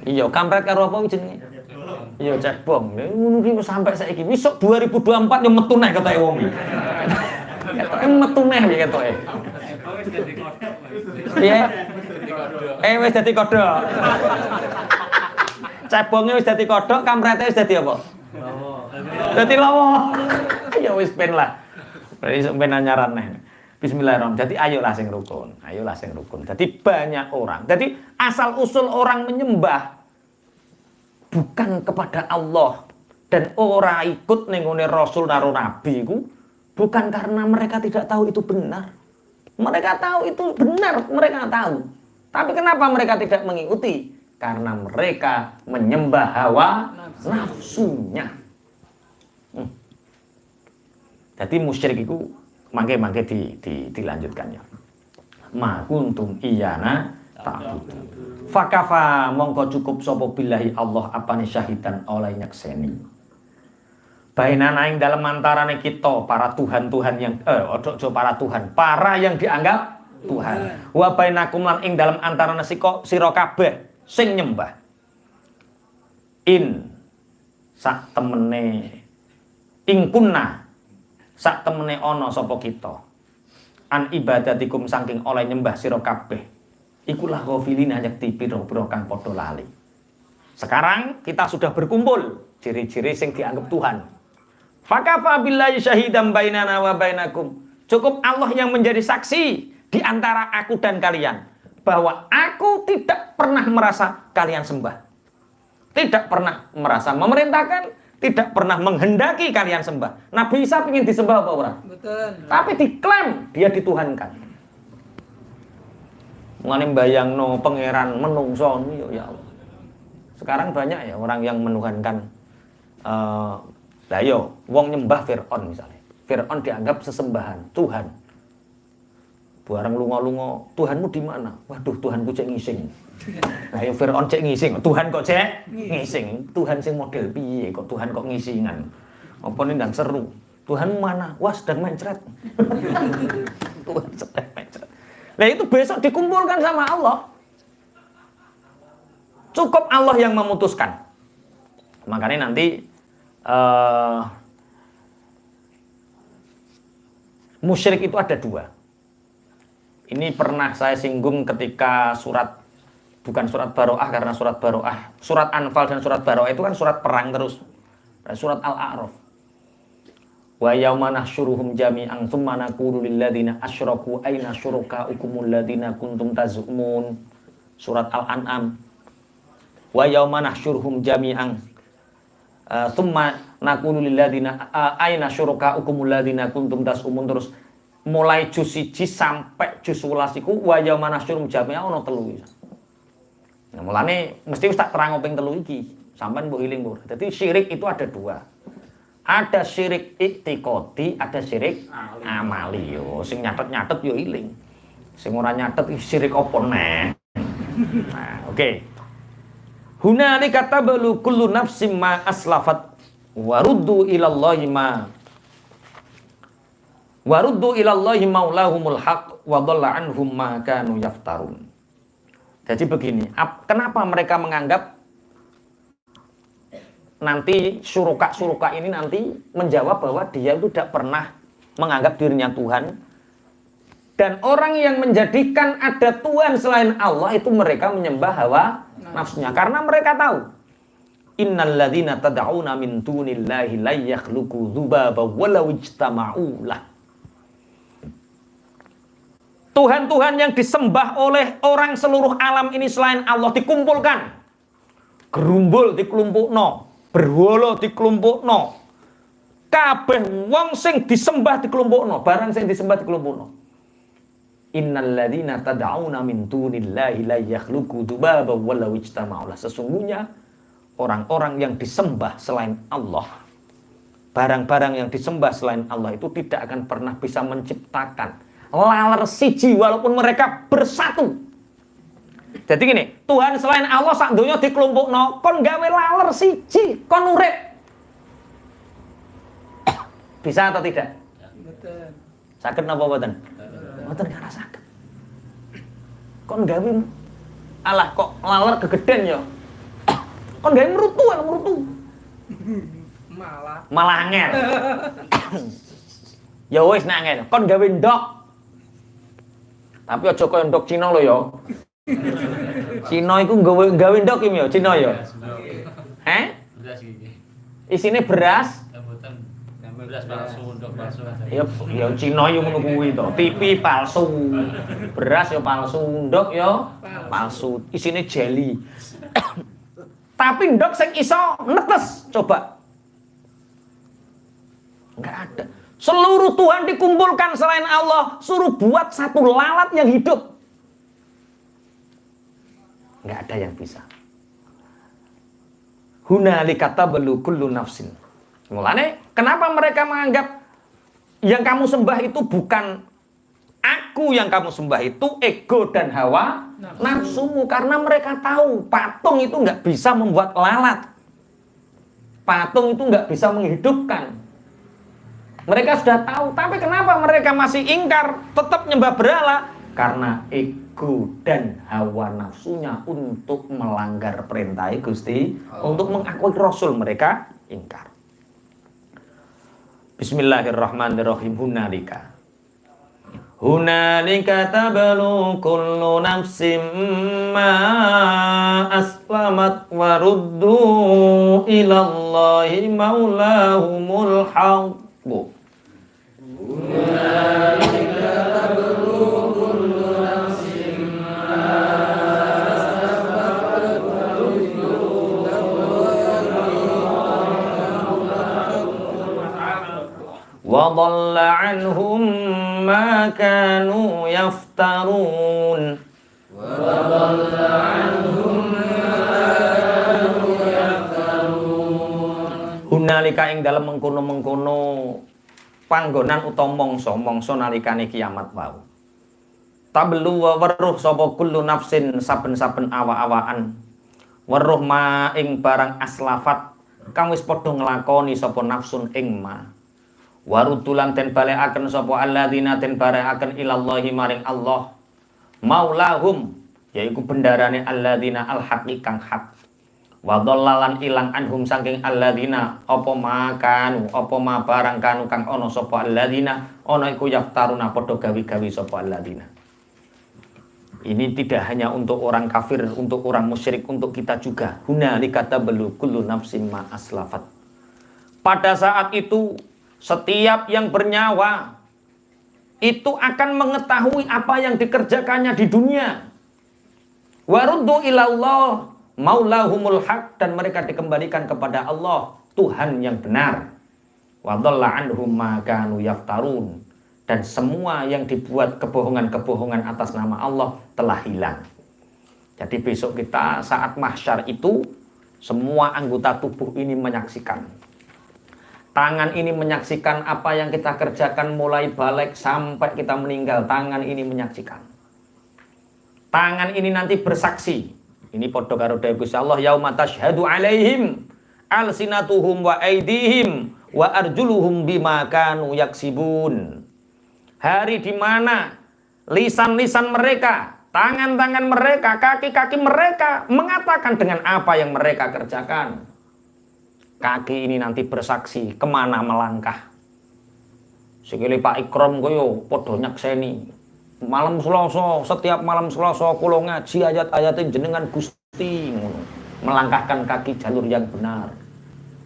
Speaker 1: Iya, kampret karo apa jenenge? Iya, cebong. Ngono iki sampai saiki. Besok 2024 yo metu neh ketoke wong iki. Ketoke metu neh ya ketoke. Piye? Wis dadi kodhok. Cebonge wis dadi kodhok, kamprete wis dadi apa? Dadi lawa. Ya wis ben lah. Berarti sok ben anyaran neh. Bismillahirrahmanirrahim. Jadi ayolah sing rukun. Ayolah sing rukun. Jadi banyak orang. Jadi asal usul orang menyembah bukan kepada Allah dan ora ikut ning ngene Rasul karo Nabi iku bukan karena mereka tidak tahu itu benar. Mereka tahu itu benar, mereka tahu. Tapi kenapa mereka tidak mengikuti? Karena mereka menyembah hawa nafsunya. Jadi musyrik itu mangke dilanjutkan ya. Ma kuntum iyana ta'budun. Fakafa mongko cukup sapa billahi Allah apane syahidan oleh nyakseni. Bainana ing dalam antarane kita para tuhan-tuhan yang para tuhan, para yang dianggap Tuhan. Wa bainakum lan ing dalam antarane sira kabeh sing nyembah. In sak temene ing kunna sak temene ana sapa kita. An ibadatikum saking oleh nyembah sira kabeh. Ikulah ghafilina yakti pira-pira kang padha lali. Sekarang kita sudah berkumpul ciri-ciri sing dianggap Tuhan. Fakafa billahi syahidan bainana wa bainakum. Cukup Allah yang menjadi saksi di antara aku dan kalian bahwa aku tidak pernah merasa kalian sembah. Tidak pernah merasa memerintahkan, tidak pernah menghendaki kalian sembah. Nabi Isa ingin disembah apa orang? Betul. Tapi diklaim dia dituhankan. Mulane bayangno pangeran menungso ya Allah. Sekarang banyak ya orang yang menuhankan lah yo wong nyembah Fir'aun misalnya. Fir'aun dianggap sesembahan Tuhan. Barang lunga-lunga, Tuhanmu di mana? Waduh, Tuhanku cek ngising. Nah, yo Fir'aun cek ngising, Tuhan kok cek ngising. Tuhan sing model piye kok Tuhan kok ngisingan. Apa nih dan seru. Tuhanmu mana? Wah, sedang mencret. Tuhan sedang mencret. Nah, itu besok dikumpulkan sama Allah. Cukup Allah yang memutuskan. Makanya nanti musyrik itu ada dua. Ini pernah saya singgung ketika bukan surat Baroah karena surat Baroah, surat Anfal dan surat Baroah itu kan surat perang terus. Surat Al-A'raf. Wa yauma nahsyuruhum jami'an tsumma naqulu lil ladzina asyraku aina syurakaukumul ladzina kuntum tazumun. Surat Al-An'am. Wa yauma nahsyuruhum jami'an tsumma naqulu lil ladzina aina syurakaukumul ladzina kuntum tazumun. Terus mulai juz 1 sampai juz 11 iku wa yauma nahsyuruhum jami'an ono 3. Nah, mulane mesti wis tak terang ping 3 iki. Sampeyan mbok eling lho. Dadi syirik itu ada dua. Ada syirik iktikadi, ada syirik amali yo. Sing nyatet-nyatet yo iling. Sing ora nyatet syirik apa neh. Nah, oke. Hunalika tabalu kullu nafsim ma aslafat waruddu ilallahi maulahumul haq wa dhalla anhum ma kanu yaftarun. Jadi begini, kenapa mereka menganggap nanti suruka ini nanti menjawab bahwa dia itu tidak pernah menganggap dirinya Tuhan. Dan orang yang menjadikan ada Tuhan selain Allah itu mereka menyembah hawa nafsunya. Karena mereka tahu innal ladzina tad'una min dunillahi la yakhluqu dzubaba walau ijtama'u lah. Tuhan-Tuhan yang disembah oleh orang seluruh alam ini selain Allah dikumpulkan. Gerumbul dikelompokno, berhala dikelompokno. Kabeh wong sing disembah dikelompokno, barang sing disembah dikelompokno. Innal ladzina tad'una min dunillahi la yakhluqu dzubaba walau ijtama'u. Sesungguhnya orang-orang yang disembah selain Allah, barang-barang yang disembah selain Allah itu tidak akan pernah bisa menciptakan laler siji walaupun mereka bersatu. Jadi gini, Tuhan selain Allah sak donya dikelompokno, kon gawe laler siji, kon urip. Bisa atau tidak?
Speaker 2: Betul.
Speaker 1: Saged napa mboten? Mboten kara saged. Kon gawe alah kok laler gegeden ya. Kon gawe merutu. Malah angel. Ya wis nek angel, kon gawe ndok. Tapi aja koyo ndok Cina lho ya. Cina iku gawe ndok iki ya, Cina ya.
Speaker 3: Beras iki.
Speaker 1: Isine beras.
Speaker 3: Beras palsu, ndok palsu.
Speaker 1: Ya Cina yo ngono kuwi to. TV palsu. Beras ya palsu, ndok ya palsu. Isine jeli. Tapi ndok sing iso netes, coba. Enggak ada. Seluruh Tuhan dikumpulkan selain Allah, suruh buat satu lalat yang hidup. Enggak ada yang bisa. Hunalika tablu kullu nafsin. Mulane kenapa mereka menganggap yang kamu sembah itu bukan aku, yang kamu sembah itu ego dan hawa nafsumu, karena mereka tahu patung itu nggak bisa membuat lalat, patung itu nggak bisa menghidupkan. Mereka sudah tahu, tapi kenapa mereka masih ingkar, tetap nyembah berhala? Karena ego dan hawa nafsunya untuk melanggar perintah Gusti, untuk mengakui Rasul, mereka ingkar. Bismillahirrahmanirrahim. Hunalika tablu kullu nafsim ma aslamat wa ruddu ilallahi maulahumul haqq. Hunalika tablu kullu nafsim ma aslamat wa ruddu wa dhalla anhum ma kanu yaftarun. Hunalika ing dalem mengkono-mengkono panggonan utawa mangsa nalikane kiamat wau. Tablu wa weruh sapa kullu nafsin saben-saben awa-awaan. Weruh ma ing barang aslafat kang wis padha nglakoni sapa nafsun ing ma. Warudulan ten balekaken sapa alladzina ten balekaken ilallahi maring Allah maulahum, yaiku bendarane alladzina alhaqi kang hak. Wa dhallalan ilang anhum saking alladzina apa makan apa ma barang kanu kang ana sapa alladzina ana iku yaftaruna padha gawi-gawi sapa alladzina. Ini tidak hanya untuk orang kafir, untuk orang musyrik, untuk kita juga. Hunalika tablu kullu nafsin ma aslafat. Pada saat itu setiap yang bernyawa itu akan mengetahui apa yang dikerjakannya di dunia. Waruddu ilallah maulahumul haq, dan mereka dikembalikan kepada Allah, Tuhan yang benar. Wa dhalla anhum ma kanu yaftarun, dan semua yang dibuat kebohongan-kebohongan atas nama Allah telah hilang. Jadi besok kita saat mahsyar itu semua anggota tubuh ini menyaksikan. Tangan ini menyaksikan apa yang kita kerjakan mulai balik sampai kita meninggal. Tangan ini menyaksikan. Tangan ini nanti bersaksi. Ini podo karo dawuh Gusti Allah, yauma tashhadu alaihim alsinatuhum wa aidihim wa arjuluhum bima kanu yaksibun. Hari di mana lisan-lisan mereka, tangan-tangan mereka, kaki-kaki mereka mengatakan dengan apa yang mereka kerjakan. Kaki ini nanti bersaksi kemana melangkah. Sikile Pak Ikram koyo padha nyakseni. Malam Selasa, setiap malam Selasa kula ngaji ayat-ayatin jenengan Gusti ngono. Melangkahkan kaki jalur yang benar.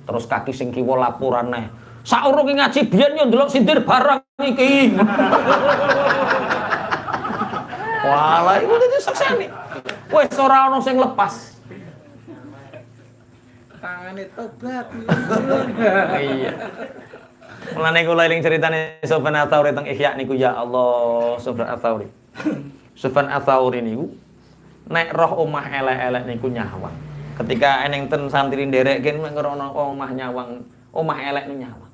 Speaker 1: Terus kaki sing kiwa laporane. Saurunge ngaji biyen yo ndelok sindir barang iki. Walah iku dadi saksane. Wis ora ono sing lepas.
Speaker 2: Tangane tobat.
Speaker 1: Iya. Mulane kula eling critane Sufyan Ats-Tsauri teng Ihya niku ya Allah, Sufyan Ats-Tsauri. Sufyan Ats-Tsauri niku nek roh omah elek-elek niku nyawang. Ketika eneng ten santri nderekke nek ngrono omah nyawang, omah elek niku nyawang.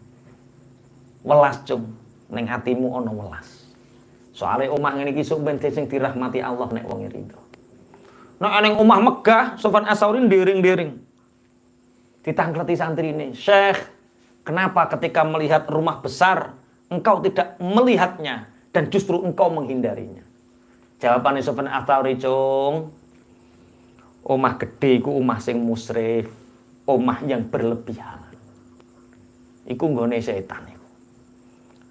Speaker 1: Welas cung, ning atimu ana welas. Soale omah ngene iki sok ben sing dirahmati Allah nek wong rido. Nek eneng omah megah, Sufyan Ats-Tsauri ndering-ndering. Ditangkleti santrine, "Syekh, kenapa ketika melihat rumah besar engkau tidak melihatnya dan justru engkau menghindarinya?" Jawabannya Sufyan Ats-Tsauri, "Cung, omah gede iku omah sing musrif, omah yang berlebihan. Iku nggone setan iku.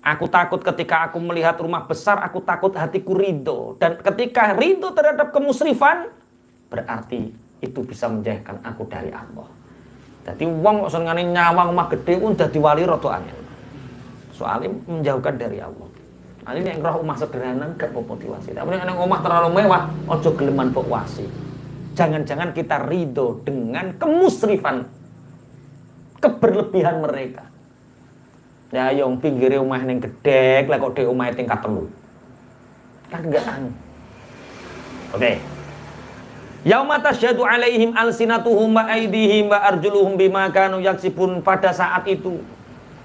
Speaker 1: Aku takut ketika aku melihat rumah besar, aku takut hatiku ridho. Dan ketika ridho terhadap kemusrifan, berarti itu bisa menjauhkan aku dari Allah." Jadi wong kok senengane nyawang omah gedhe ku dadi wali rada angel. Soalnya menjauhkan dari Allah. Ini yang roh omah sederhana gak apa-apa diwasi. Tapi nek omah terlalu mewah, aja geleman mbok wasi. Jangan-jangan kita ridho dengan kemusrifan, keberlebihan mereka. Ya yang pinggire omah ning gedhek, lah kok dhek omahe tingkat 3. Kan enggak anu. Oke. Yauma tasyhadu alaihim alsinatuhum wa aydihim wa arjuluhum bima kanu yaksibun. Pada saat itu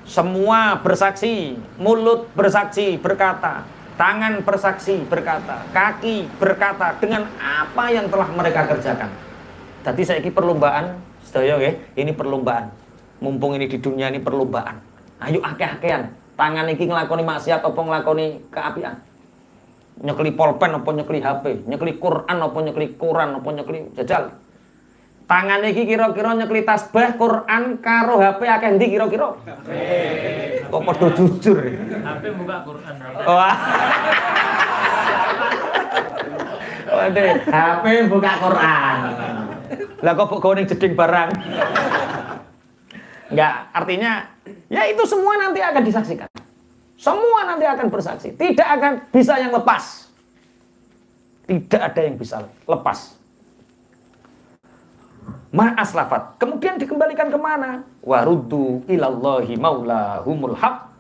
Speaker 1: semua bersaksi, mulut bersaksi berkata, tangan bersaksi berkata, kaki berkata dengan apa yang telah mereka kerjakan. Jadi saiki perlombaan, sedaya nggih, ini perlombaan. Mumpung ini di dunia ini perlombaan. Ayo akeh-akehan. Tangan iki nglakoni maksiat apa nglakoni keapian? Nyekeli pulpen apa nyekeli HP, nyekeli Quran apa nyekeli koran apa nyekeli jajal. Tangan iki kira-kira nyekeli tasbih, Quran karo HP akeh ndi kira-kira? Kok padha jujur.
Speaker 3: HP buka Quran.
Speaker 1: Wah. Waduh, HP buka Quran. Lah kok kok ning jeding barang. Enggak, artinya ya itu semua nanti akan disaksikan. Semua nanti akan bersaksi. Tidak akan bisa yang lepas. Tidak ada yang bisa lepas. Ma'aslafat. Kemudian dikembalikan kemana? Waruddu ilallahi maulahumul haq.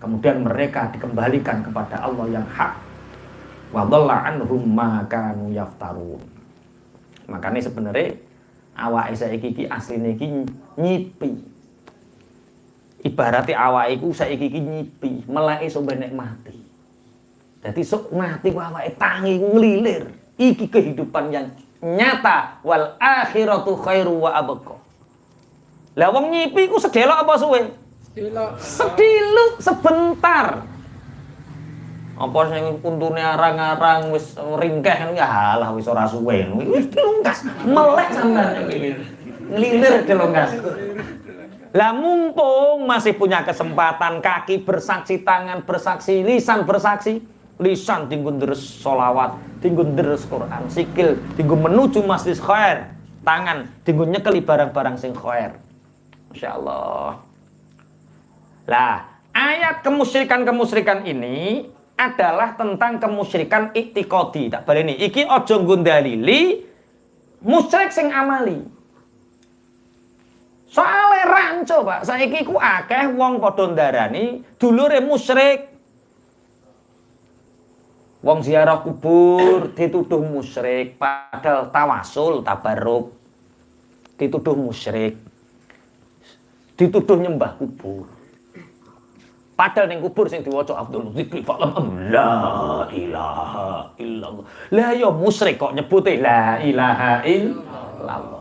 Speaker 1: Kemudian mereka dikembalikan kepada Allah yang hak. Wa dhalla anhum ma kanu yaftarun. Makanya sebenarnya awake saiki iki asline iki nyipi. Ibaratnya awake iku saiki iki nyipi, meleke sok benek mati. Dadi sok mati ku awake tangi nglilir. Iki kehidupan yang nyata, wal akhiratu khairu wa abqa. Lah wong nyipi ku sedelok apa suwe? Sediluk sebentar. Apa sing untune arang-arang wis ringkeh kan ya halah wis ora suwe. Wis dilungkas, melek sampean iki. Nglilir dilungkas. Lah mumpung masih punya kesempatan, kaki bersaksi, tangan bersaksi, lisan bersaksi. Lisan tinggu deres sholawat, tinggu deres Quran, sikil tinggu menuju masjid khair, tangan tinggu nyekeli barang-barang sing khair. Masya Allah. Lah, ayat kemusyrikan ini adalah tentang kemusyrikan iktiqadi. Tak baleni iki aja nggo dalili musyrik sing amali. Soale ranco, Pak. Saiki ku akeh wong padha ndarani dulure musyrik. Wong ziarah kubur dituduh musyrik, padahal tawasul, tabarruk dituduh musyrik. Dituduh nyembah kubur. Padahal ning kubur sing diwaca Abdul Zikri fa'lam la ilaha illallah. Lah ya musyrik kok nyebute la ilaha illallah.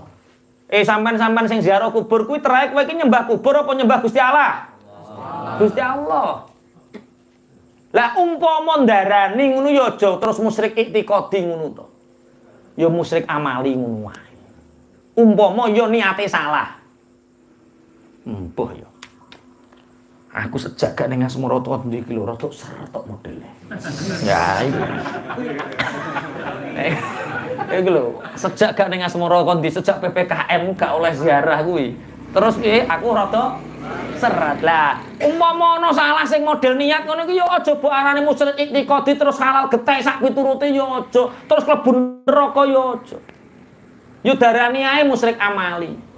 Speaker 1: Sampean-sampean sing ziarah kubur kuwi terakhir kowe iki nyembah kubur apa nyembah Gusti Allah? Gusti Allah. Lah umpama ndarani ngono ya aja terus musyrik iktiqadi ngono to. Ya musyrik amali ngono wae. Umpama ya niate salah. Empuh ya. Aku sejak gak ning asmara tok iki lho rada seret tok modele. Ya iku. Iku lho, sejak gak ning asmara kondi sejak PPKM gak oleh ziarah kuwi. Terus piye aku rada seret. Lah, umpama ana salah sing model niat ngono iki ya aja mbok arane musyrik iktikadi terus halal getek sak piturute ya aja. Terus klebu neraka ya aja. Yo darani ae musyrik amali.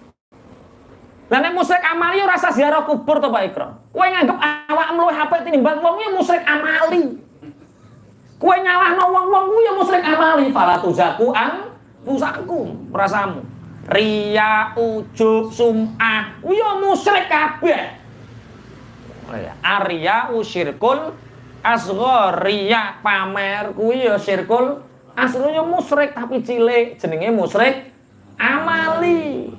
Speaker 1: Lah nek musyrik amali ora rasa ziarah kubur to Pak Ikram. Kowe nganggep awakmu luwih apik tinimbang wong ya musyrik amali. Kowe nyalahno wong-wong kuwi ya musyrik amali. Fala tuzaku pusakum, rasamu. Riya, ujub, sum'ah, kuwi ya musyrik kabeh. Oh ya, arya usyirkul asghar, riya pamer kuwi ya syirkul asghar ya musyrik tapi cilik, jenenge musyrik amali.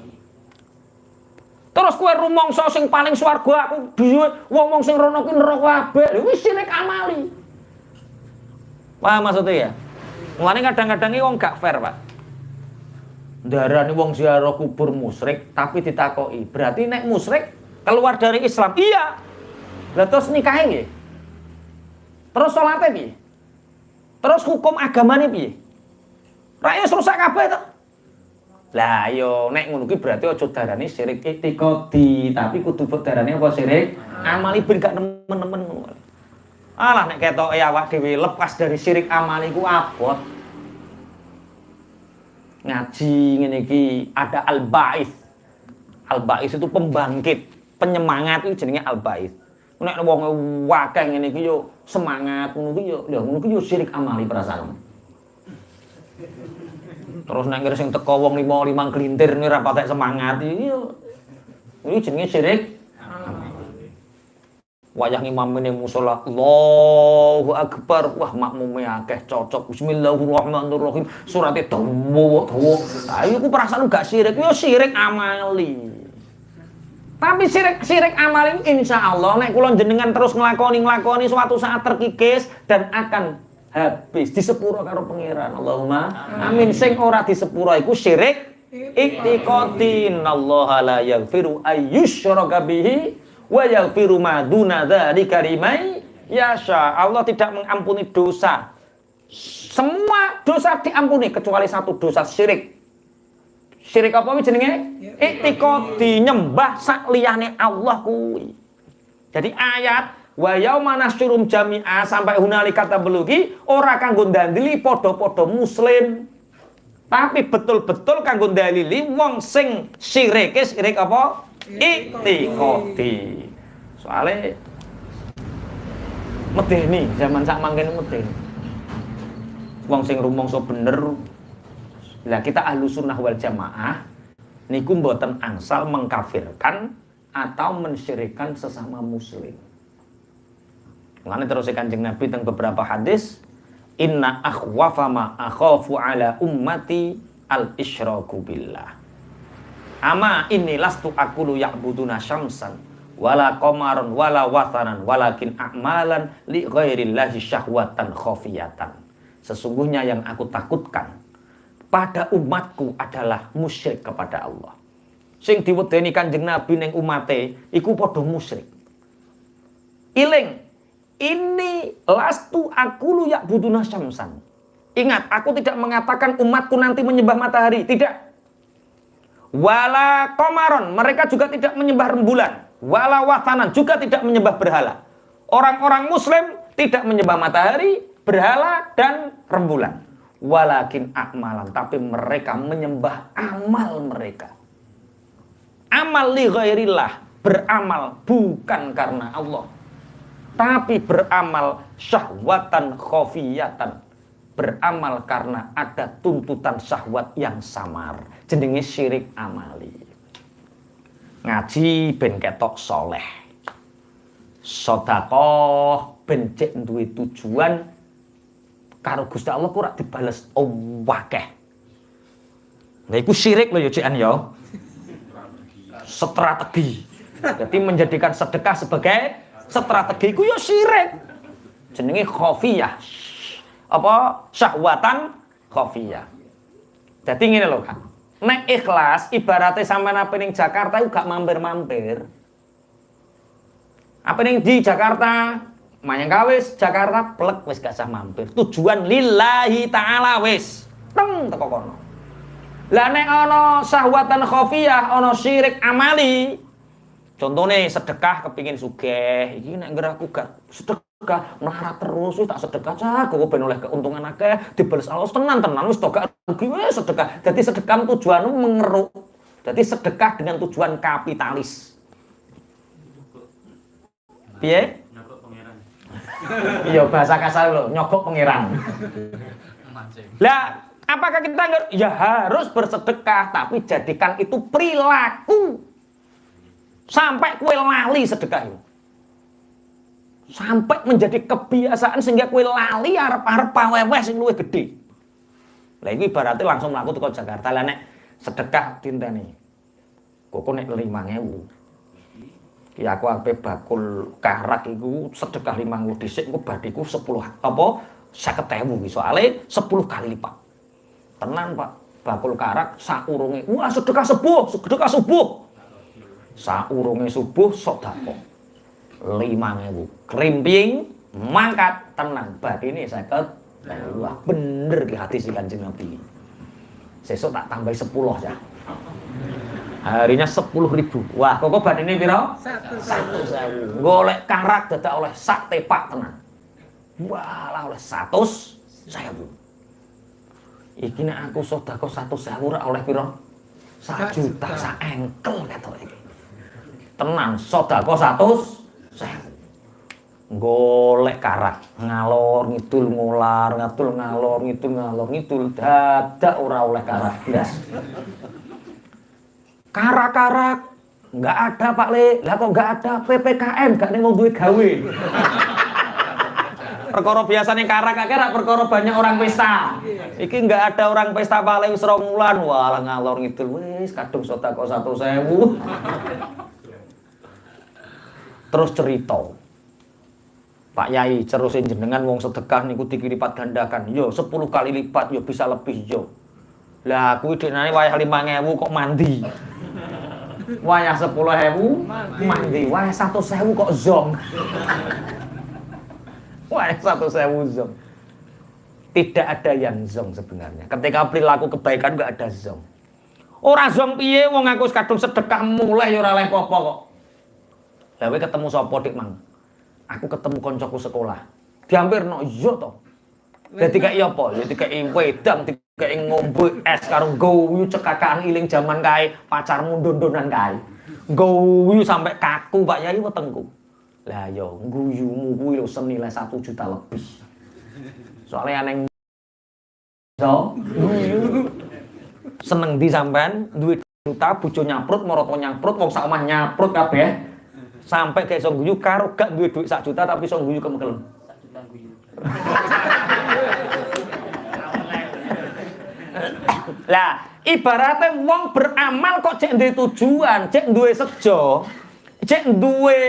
Speaker 1: Terus kowe rumangsa sing paling swarga aku duwe wong-wong sing rono kuwi neraka kabeh. Lha wis syirik amali. Paham maksudnya ya? Mulane kadang-kadang iki wong gak fair, Pak. Darani wong ziarah kubur musyrik tapi ditakoki. Berarti nek musyrik keluar dari Islam. Iya. Lah terus nikahe nggih? Terus salate piye? Terus hukum agamane piye? Ra wis rusak kabeh to. Lah yo nek ngono ki berarti aja darani syirik iktikadi, tapi kudu darani apa syirik amali ben gak nemen-nemen ngono. Alah nek ketoke awak dhewe lepas dari syirik amali ku abot. Ngaji ngene iki ada al-ba'its. Al-ba'its itu pembangkit, penyemangat itu jenenge al-ba'its. Nek wong akeh ngene iki yo semangat ngono ki yo lha ngono ki yo syirik amali perasaan. Terus nek sing teko wong 5 glintir ini ora patek semangat iki yo. Iki jenenge syirik. Wayah ngimam ning musala Allahu Akbar. Wah makmume akeh cocok. Bismillahirrahmanirrahim. Surate dawa. Ayo ku perasaan gak syirik, yo syirik amali. Tapi syirik amali insyaallah nek kula jenengan terus nglakoni suatu saat terkikis dan akan habis disepuro karo pangeran. Allahumma amin. Sing ora disepuro iku syirik iktikadi. Innallaha la yaghfiru ayyusyraka bihi wa yaghfiru ma duna dzalika liman yasha. Allah tidak mengampuni dosa. Semua dosa diampuni kecuali satu dosa syirik. Syirik apa jenenge? Iktikadi, nyembah sak liyane Allah kuwi. Jadi ayat wa yauma nasyurum jami'a sampai hunalika tablugi ora kanggo ndandili padha-padha muslim. Tapi betul-betul kanggo ndalili wong sing syirik apa? Iktikadi. Soale medeni zaman sak mangkene medeni. Wong sing rumangsa bener. Lah kita Ahlussunnah wal Jamaah niku mboten angsal mengkafirkan atau mensyirikkan sesama muslim. Mulane terus Kanjeng Nabi teng beberapa hadis, inna akhwafa ma akhafu ala ummati al-isyraku billah. Ama inni lastu aqulu ya'buduna syamsan wala qamaran wala wathanan walakin a'malan li ghairillahi syahwatan khafiyatan. Sesungguhnya yang aku takutkan pada umatku adalah musyrik kepada Allah. Sing diwedeni Kanjeng Nabi ning umate iku padha musyrik. Iling, ini lastu aqulu ya'buduna syamsan. Ingat, aku tidak mengatakan umatku nanti menyembah matahari, tidak. Wala qamaron, mereka juga tidak menyembah rembulan. Wala wathanan, juga tidak menyembah berhala. Orang-orang muslim tidak menyembah matahari, berhala dan rembulan. Walakin a'malan, tapi mereka menyembah amal mereka. Amal li ghairillah, beramal bukan karena Allah, tapi beramal syahwatan khafiyatan, beramal karena ada tuntutan syahwat yang samar, jenenge syirik amali. Ngaji ben ketok soleh, sedekah ben cek duwe tujuan karo Gusti Allah ku ora dibales akeh. Lha iku syirik lho ya cikan ya. Strategi. Jadi menjadikan sedekah sebagai strategi ku ya syirik. Jenenge khafiyah. Apa? Syahwatan khafiyah. Jadi ngene lho, Kak. Nek ikhlas ibaratnya sampean ape ning Jakarta iku gak mampir-mampir. Apa ning di Jakarta? Manyangkawis Jakarta plek wis gak usah mampir. Tujuan lillahi taala wis. Teng teko kono. Lah nek ana syahwatan khafiyah, ana syirik amali. Contone sedekah kepingin sugih. Iki nek ngger aku gak sedekah melarat terus wis tak sedekah cah kok ben oleh keuntungan akeh dibales Allah tenan wis tok gak rugi wis sedekah. Dadi sedekah tujuanmu mengeruk. Dadi sedekah dengan tujuan kapitalis. Piye? Iya bahasa kasar lho, nyogok pangeran. Lah, apakah kita ya harus bersedekah tapi jadikan itu perilaku. Sampai kue lali sedekah itu. Sampai menjadi kebiasaan sehingga kue lali arep-arep paweweh sing luwih gedhe. Lah iki ibaratnya langsung mlaku teko Jakarta. Lah nek sedekah dinteni. Kok nek 5.000. Ki aku ape bakul karak iku sedekah 5.000 dhisik engko badiku 10 apa 50.000 iki soalé 10 kali lipat. Tenan Pak, bakul karak saurunge wah sedekah subuh. Saurunge subuh sedekah 5.000. Krimping mangkat tenan badine 50.000. Wah bener ki hadis Kanjeng Nabi. Sesuk tak tambahi 10 ya. Harinya 10.000. Wah, kok badine piro? 100.000. Golek karak dadak oleh sak tepak tenan. Wah, lah oleh 100.000. Iki nek aku sedekah 100.000 ora oleh piro? 1 juta sak engkel ketok iki. Tenan sedekah 100.000. Golek karak ngalor ngidul ngular, ngalor ngidul dadak ora oleh karak blas. Karak-karak nggak ada Pak Le, lah kok nggak ada PPKM gak ning duwe gawe. Perkara biasane karak akeh perkara banyak orang pesta. Iki nggak ada orang pesta Pak Le wis 2 wulan, walah ngalor ngidul wis kadung sedekah 100.000. Terus cerita. Pak Yai cerusin jenengan wong sedekah niku dilipat gandakan. Yo 10 kali lipat yo bisa lebih yo. Lah kuwi dekne wayah 5.000 kok mandi. Wayah 10.000 mandi, wayah 100.000 kok zong. Wayah 100.000 zong. Tidak ada yang zong sebenarnya. Ketika perilaku kebaikan enggak ada zong. Ora zong piye wong aku kadung sedekah mulai ya ora oleh apa-apa kok. Lah kowe ketemu sapa Dik Mang? Aku ketemu koncoku sekolah. Diampirno iya to. Dadi kaya apa? Ya dikeki wedang, dikeki ngombe es karo guyu cekakan iling jaman kae pacarmu ndondonan kae. Guyu sampai kaku Pak Yai wetengku. Lah yo guyumu kuwi lho senilai 1 juta lebih. Soalnya aneh so guyu. Seneng di sampean duwe juta bojo nyaprut maroto nyaprut wong sak omah nyaprut kabeh. Sampai kayak iso guyu karo gak duwe duit 1 juta tapi iso guyu kemekel.
Speaker 3: 1 juta guyu.
Speaker 1: Lah, ibaratnya wong beramal kok cek duwe tujuan, cek duwe sejo, cek duwe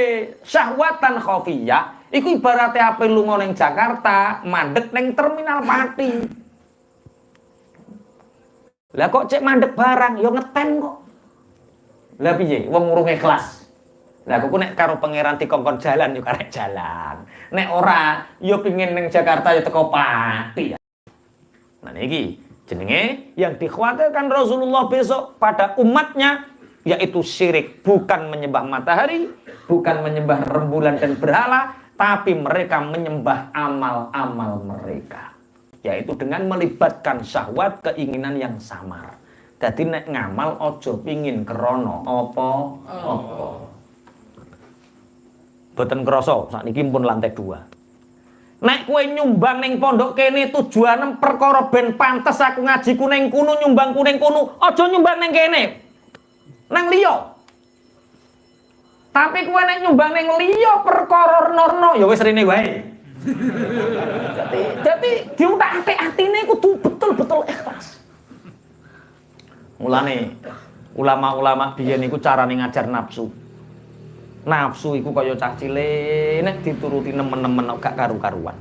Speaker 1: syahwatan khafiyah, iku ibaratnya ape lunga ning Jakarta, mandek ning terminal Pati. Lah kok cek mandek barang, yo ngeten kok. Lah piye? Wong urung ikhlas. Lah kok nek karo pangeran dikongkon jalan yo karek jalan. Nek ora yo pengin ning Jakarta yo teko Pati. Nah niki jenenge yang dikhawatirkan Rasulullah besok pada umatnya yaitu syirik, bukan menyembah matahari, bukan menyembah rembulan dan berhala, tapi mereka menyembah amal-amal mereka, yaitu dengan melibatkan syahwat, keinginan yang samar. Jadi nek ngamal ojo pingin krono apa. Boten krasa sakniki pun lantai 2. Nek kowe nyumbang ning pondok kene tujuane perkara ben pantes aku ngaji ku ning kono nyumbang ku ning kono, aja nyumbang ning kene. Nang liya. Tapi kowe nek nyumbang ning liya perkara norno ya wis rene wae. Dadi diutak atine kudu betul-betul ikhlas. Mulane ulama-ulama biyen iku carane ngajar nafsu. Nafsu iku kaya cah cilik nek dituruti nemen-nemen gak karu-karuan.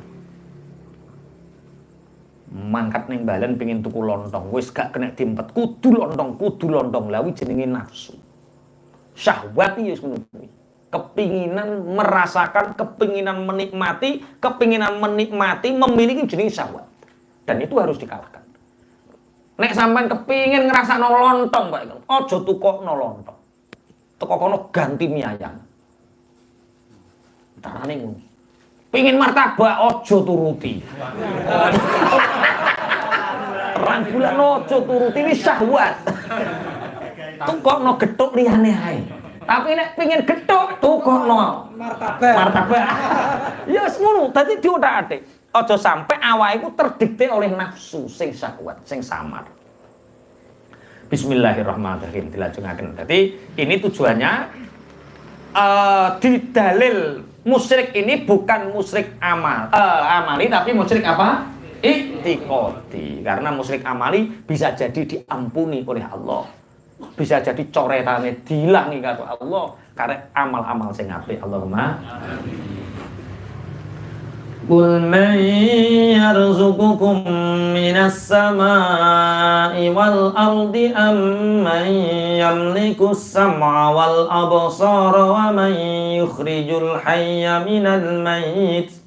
Speaker 1: Mangkat ning balen pengin tuku lontong, wis gak kena diempet kudu lontong. Lah kuwi jenenge nafsu. Syahwat iki wis ngono kuwi. kepinginan merasakan, kepinginan menikmati memiliki jenis syahwat. Dan itu harus dikalahkan. Nek sampean kepingin ngrasakno lontong, Pak, aja tukokno lontong. Teko kono ganti mie ayam. Carane ngono. Pingin martabak aja turuti. Rang bulan aja turuti wis syahwat. Tukokno gethuk liyane ae. Tapi nek pingin gethuk tukokno martabak. Ya wis ngono, dadi diotak-atik. Aja sampai awake iku terdikte oleh nafsu sing syahwat, sing samar. Bismillahirrahmanirrahim dilanjutaken. Jadi ini tujuannya di dalil musyrik ini bukan musyrik amali tapi musyrik apa? I'tiqadi. Karena musyrik amali bisa jadi diampuni oleh Allah. Bisa jadi coretane dilangi karo Allah karena amal-amal sing apik. Allahumma amin. Qul man yarzuqukum minas samaa'i wal ardi amman yamlikus sam'a wal absara wa man yukhrijul hayya minal mayyit.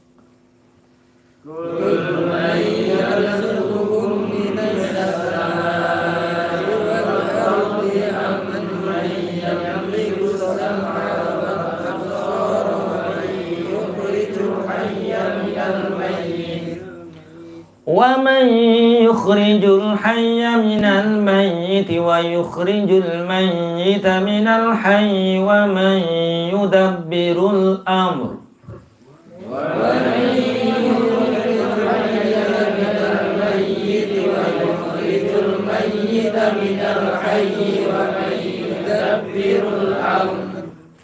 Speaker 1: Qul man yarzuqukum minas samaa'i wal ardi amman yamlikus sam'a wal absara wa man yukhrijul hayya وَمَنْ يُخْرِجُ الْحَيَّ مِنَ الْمَيِّتِ وَيُخْرِجُ الْمَيِّتَ مِنَ الْحَيِّ وَمَنْ يُدَبِّرُ الْأَمْرَ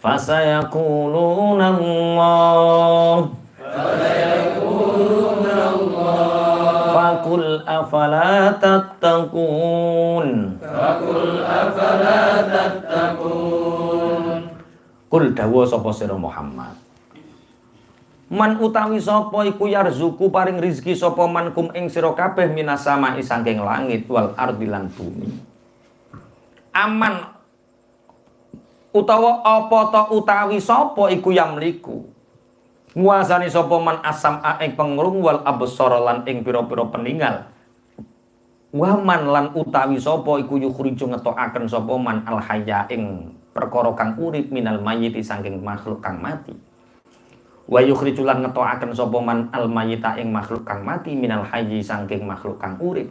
Speaker 1: فَسَيَقُولُونَ اللَّهُ Fakul afala tattaqun. Kul dawuh sapa sira Muhammad. Man utawi sapa iku yarzuku paring rizki sapa man kum ing sira kabeh minas sama'i saking langit wal ardi lan bumi. Aman utawa apa ta utawi sapa iku yamliku nguasani sapa man asam ing pengrung wal absara lan ing pira-pira peninggal. Waman lan utawi sapa iku yukhriju ngetokaken sapa man al hayya ing perkara kang urip minal mayyiti saking makhluk kang mati. Wa yukhriju lan ngetokaken sapa man al mayyita ing makhluk kang mati minal hayyi saking makhluk kang urip.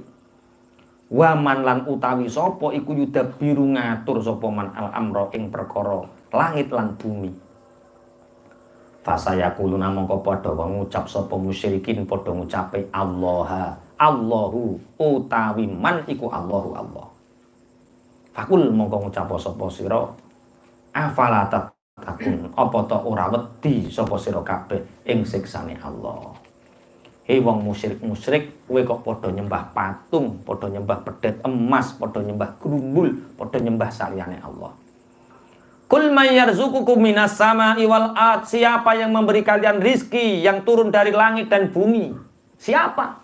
Speaker 1: Waman lan utawi sapa iku yudabbiru ngatur sapa man al amra ing perkara langit lan bumi. Fasayakuluna mongko padha ngucap sapa musyrikin padha ngucape Allahu utawi man iku Allahu Allah. Fakul mongko ngucap sapa sira afala tatakun apa ta ora wedi sapa sira kabeh ing siksane Allah. Hei wong musyrik kowe kok padha nyembah patung, padha nyembah pedet emas, padha nyembah grumbul, padha nyembah saliyane Allah. Kul may yarzuqukum minas sama'i wal ard. Siapa yang memberi kalian rizki yang turun dari langit dan bumi? Siapa?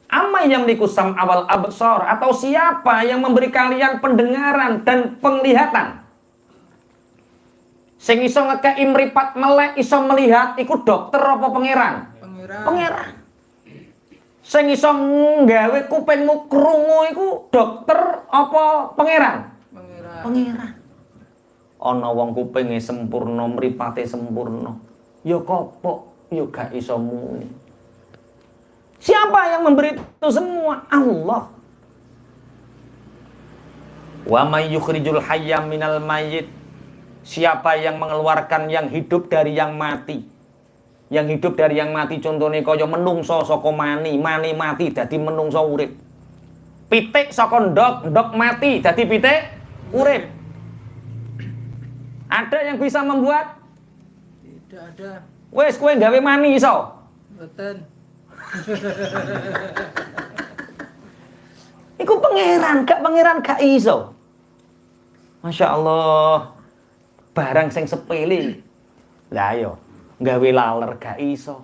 Speaker 1: Amma yamliku sam'a wal absar, atau siapa yang memberi kalian pendengaran dan penglihatan? Sing iso ngekeki mripat melek iso melihat iku dokter apa pangeran? Pangeran. Sing iso nggawe kupingmu krungu iku dokter apa pangeran? Pangeran. Ana wong kupinge sempurna, mripate sempurna, ya kopok, ya gak iso muni. Siapa yang memberi itu semua? Allah. Wa may yukhrijul hayya minal mayyit. Siapa yang mengeluarkan yang hidup dari yang mati? Yang hidup dari yang mati contohnya kaya menungso saka mani mati dadi menungso urip. Pitik saka ndok mati dadi pitik urip. Ada yang bisa membuat?
Speaker 2: Tidak ada.
Speaker 1: Wes kowe gawe mani iso?
Speaker 2: Mboten.
Speaker 1: Iku pangeran gak iso. Masya Allah. Barang sing sepele. Lah ayo, gawe laler gak iso.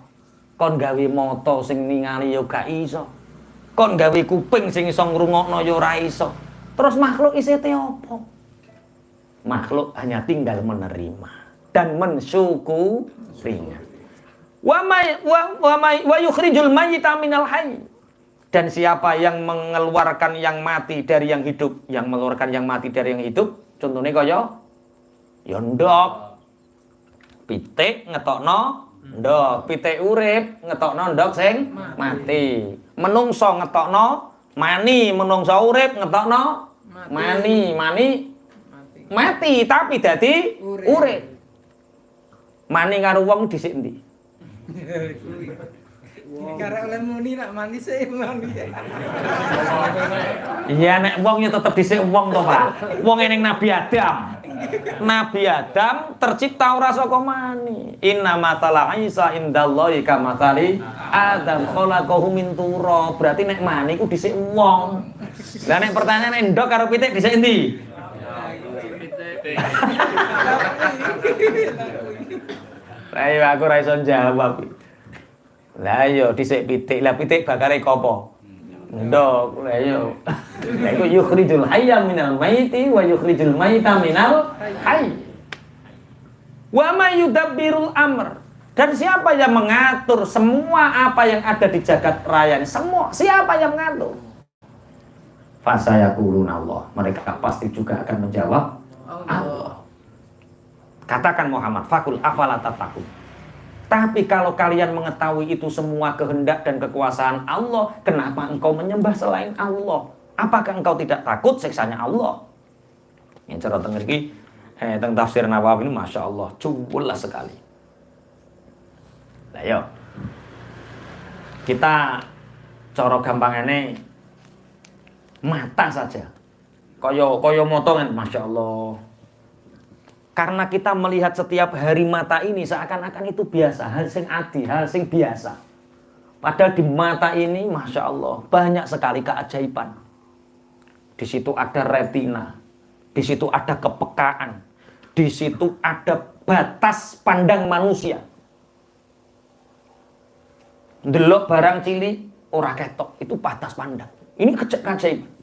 Speaker 1: Kon gawe mata sing ningali ya gak iso. Kon gawe kuping sing iso ngrungokno ya ora iso. Terus makhluk isih te opo? Makhluk hanya tinggal menerima dan mensyukurinya. Wa yukhrijul mayyita minal hayy. Dan siapa yang mengeluarkan yang mati dari yang hidup, yang mengeluarkan yang mati dari yang hidup, contohnya kaya ya ndok. Pitik ngetokno ndok, pitik urip ngetokno ndok sing mati. Menungso ngetokno mani, menungso urip ngetokno mani, mati tapi dadi urip. Mani karo wong dhisik endi?
Speaker 2: Karek oleh muni nak manis e mani.
Speaker 1: Iya nek wong ya tetep dhisik wong to, Pak. Wong ning Nabi Adam. Nabi Adam tercipta ora saka mani. Inna matala Isa indallahi kamatsali Adam khalaqahu min turab. Berarti nek mani ku dhisik wong. Lah nek pertanyaan endok karo pitik dhisik endi? Ayo aku ra iso jawab. Lah yo dhisik pitik. Lah pitik bakare kopo? Ndok. Lah yo. Lah iku yukhrijul hayya minal maiti wa yukhrijul maita minal hayy. Wa may yudabbirul amr. Dan siapa yang mengatur semua apa yang ada di jagat raya ini? Semua. Siapa yang mengatur? Fasayaquluna Allah. Mereka pasti juga akan menjawab Allah. Katakan Muhammad, fakul afala tattaqun. Tapi kalau kalian mengetahui itu semua kehendak dan kekuasaan Allah, kenapa engkau menyembah selain Allah? Apakah engkau tidak takut siksanya Allah? Yang cara tengah ini, tentang tafsir Nawawi ini, Masya Allah, jelas sekali. Nah yuk, kita cara gampang ini, mata saja. Koyo motongan, Masya Allah. Karena kita melihat setiap hari mata ini seakan-akan itu biasa, hal sing adi, hal sing biasa. Padahal di mata ini, Masya Allah, banyak sekali keajaiban. Di situ ada retina, di situ ada kepekaan, di situ ada batas pandang manusia. Ndelok barang cilik ora ketok, itu batas pandang. Ini keajaiban.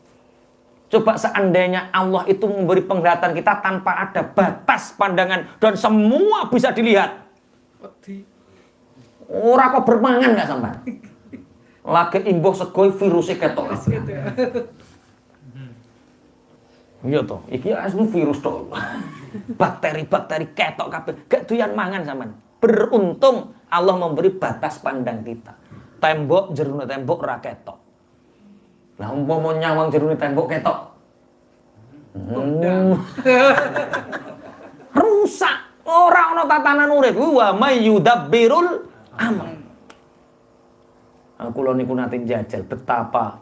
Speaker 1: Coba seandainya Allah itu memberi penglihatan kita tanpa ada batas pandangan dan semua bisa dilihat. Ora kok bermangan nggak sampai? Lagi imbuh segoi virusnya ketok. Iya toh, iki asli virus toh. Bakteri-bakteri ketok kabeh, gak doyan mangan sampean. Beruntung Allah memberi batas pandang kita. Tembok jerune tembok ora ketok. Lah umpama nyawang jerone tembok ketok. Rusak. Ora ana tatanan urip. Wa may yudabbirul amr. Kula niku nate njajal betapa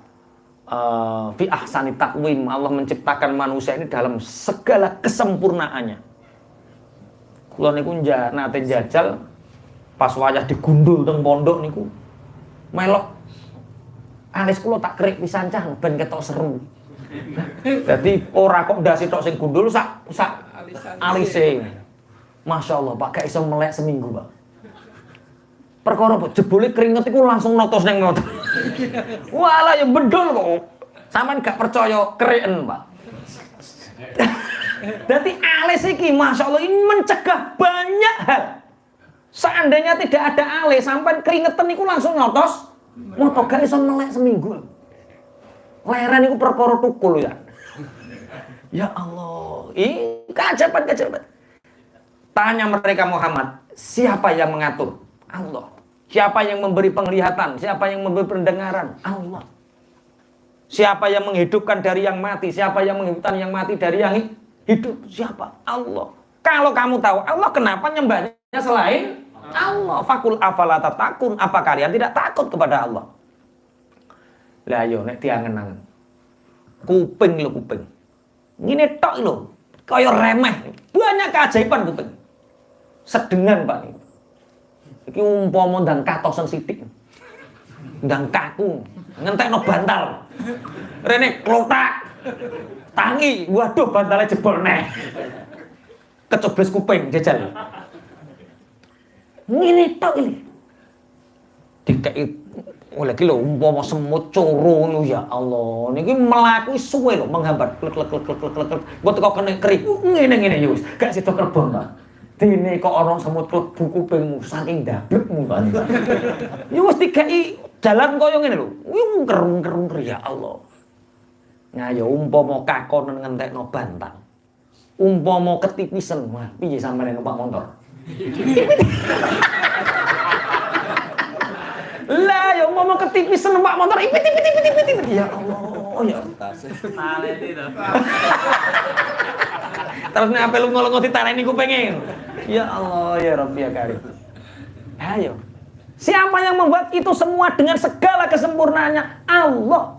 Speaker 1: fi ahsani taqwim Allah menciptakan manusia ini dalam segala kesempurnaannya. Kula niku nate njajal pas wayah digundul teng pondok niku. Melok alis kula tak kerik pisan cah ben ketok seru. Jadi ora kok ndasi tok sing gundul sak alise. Masya Allah Pak, gak iso melek seminggu Pak. Perkara apa? Jebule keringet iku langsung notos ning ngono. Walah ya bedol kok. Sampeyan gak percaya keriken Pak. Jadi alis iki Masya Allah ini mencegah banyak hal. Seandainya tidak ada alis sampeyan keringetan iku langsung notos. Moto gak iso melek seminggu. Leren iku perkara tukul ya. Ya Allah, ini keajaiban. Tanya mereka Muhammad, siapa yang mengatur? Allah. Siapa yang memberi penglihatan? Siapa yang memberi pendengaran? Allah. Siapa yang menghidupkan dari yang mati? Siapa yang menghidupkan yang mati dari yang hidup? Siapa? Allah. Kalau kamu tahu Allah, kenapa nyembahnya selain Allah? Fakul afala tattaqun. Apa kalian tidak takut kepada Allah? Lah yo nek diangen-angen. Kuping lho kuping. Ngene tok lho. Kaya remeh. Banyak keajaiban kuping. Sedengan Pak. Iki umpama ndang katosen sithik. Ndang kaku, ngentekno bantal. Rene klotak. Tangi, waduh bantalnya jebol neh. Kecoblos kuping jajal. Ngene tok iki. Dikeki Oh lagi lho umpama semut coro ngono ya Allah. Niki mlaku suwe lho menghambat klek klek klek klek klek klek. Mbok teko kene keri ngene-ngene ya wis. Gak sida krebon, Pak. Dene kok ana semut klebu kupingmu saking dablekmu, Pak. Ya wis dikai jalan kaya ngene lho. Ungker-ungker ya Allah. Nah ya umpama kakonen ngentekno bantang. Umpama ketipisen, wah piye sampeyan numpak motor? Lah ya umpama ketipisen numpak motor ipit. Ya Allah, ya
Speaker 3: Talet itu.
Speaker 1: terus nek ape lunga-lunga ditareni kupingin. Ya Allah, ya Rabbi ya Karim. Ayo. Siapa yang membuat itu semua dengan segala kesempurnaannya? Allah.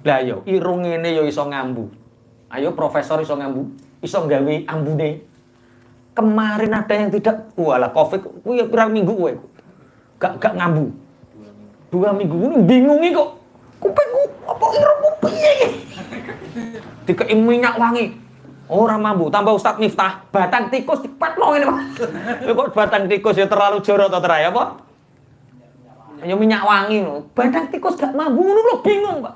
Speaker 1: Lah yo irung ngene yo iso ngambu. Ayo profesor iso ngambu, iso gawe ambune. Kemarin ada yang tidak, walah Covid kuwi pirang minggu kowe. Gak ngambu. 2 minggu ini bingungi kok. Kupingku apa irungku piye iki? Dikei minyak wangi. Ora mambu, tambah Ustaz Miftah, batang tikus dipatno ngene, Pak. Kok batang tikus ya terlalu jorok to terai apa? Ya minyak wangi lho. Batang tikus gak mambu ngono lho bingung, Pak.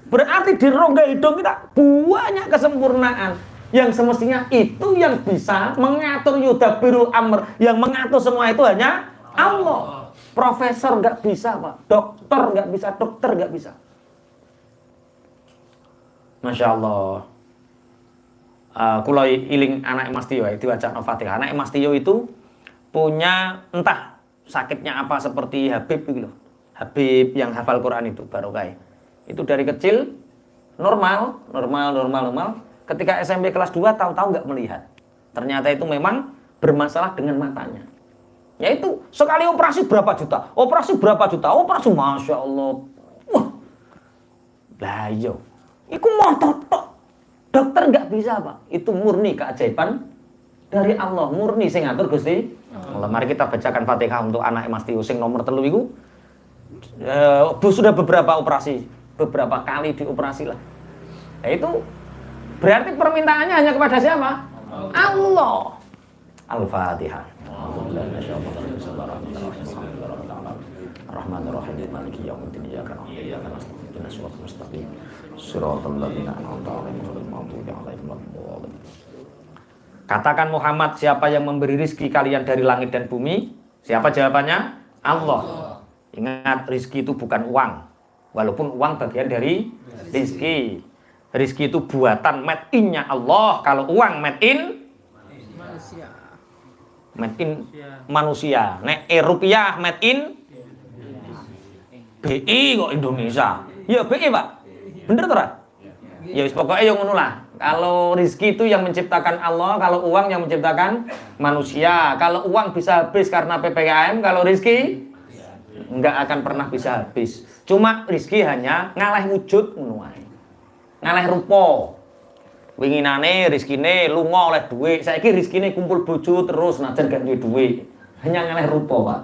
Speaker 1: Berarti di rongga hidung kita banyak kesempurnaan yang semestinya itu yang bisa mengatur yudabbirul amr, yang mengatur semua itu hanya Allah. Profesor nggak bisa, Pak. Dokter nggak bisa. Masya Allah. Kula iling anak Mas Tio diwacana Fatihah. Anak Mas Tio itu punya entah sakitnya apa seperti Habib gitu loh. Habib yang hafal Quran itu barokah. Itu dari kecil normal. Ketika SMP kelas 2 tahu-tahu nggak melihat. Ternyata itu memang bermasalah dengan matanya. Yaitu sekali operasi berapa juta? Operasi Masya Allah. Wah. Lah iya. Iku motor tok. Dokter nggak bisa, Pak. Itu murni keajaiban dari Allah, murni sing ngatur Gusti. Mari kita bacakan Fatihah untuk anak Mas Tio sing nomor 3 iku. Sudah beberapa kali dioperasi lah. Ya itu berarti permintaannya hanya kepada siapa? Allah. Al-Fatihah. Rahmanir-Rahim Maliki Yaumiddin Iyyaka na'budu wa iyyaka nasta'in ihdinas siratal mustaqim siratal ladzina an'amta 'alaihim ghairil maghdubi 'alaihim waladdallin. Katakan Muhammad, siapa yang memberi rizki kalian dari langit dan bumi? Siapa jawabannya? Allah. Ingat, rizki itu bukan uang. Walaupun uang bagian dari rizki. Rizki itu buatan made in-nya Allah. Kalau uang made in manusia. Nek rupiah made in BI kok Indonesia. Ya BI, Pak. Bener tuh, Pak? Ya wis pokoknya yang ngono lah. Kalau rizki itu yang menciptakan Allah, kalau uang yang menciptakan manusia. Kalau uang bisa habis karena PPKM, kalau rizki enggak akan pernah bisa habis. Cuma rizki hanya ngalih wujud ngono wae. Ngalih rupa. Winginane rizkine lunga oleh duit, saiki rizkine kumpul bojo terus najan gak duwe duit. Hanya ngalih rupa, Pak.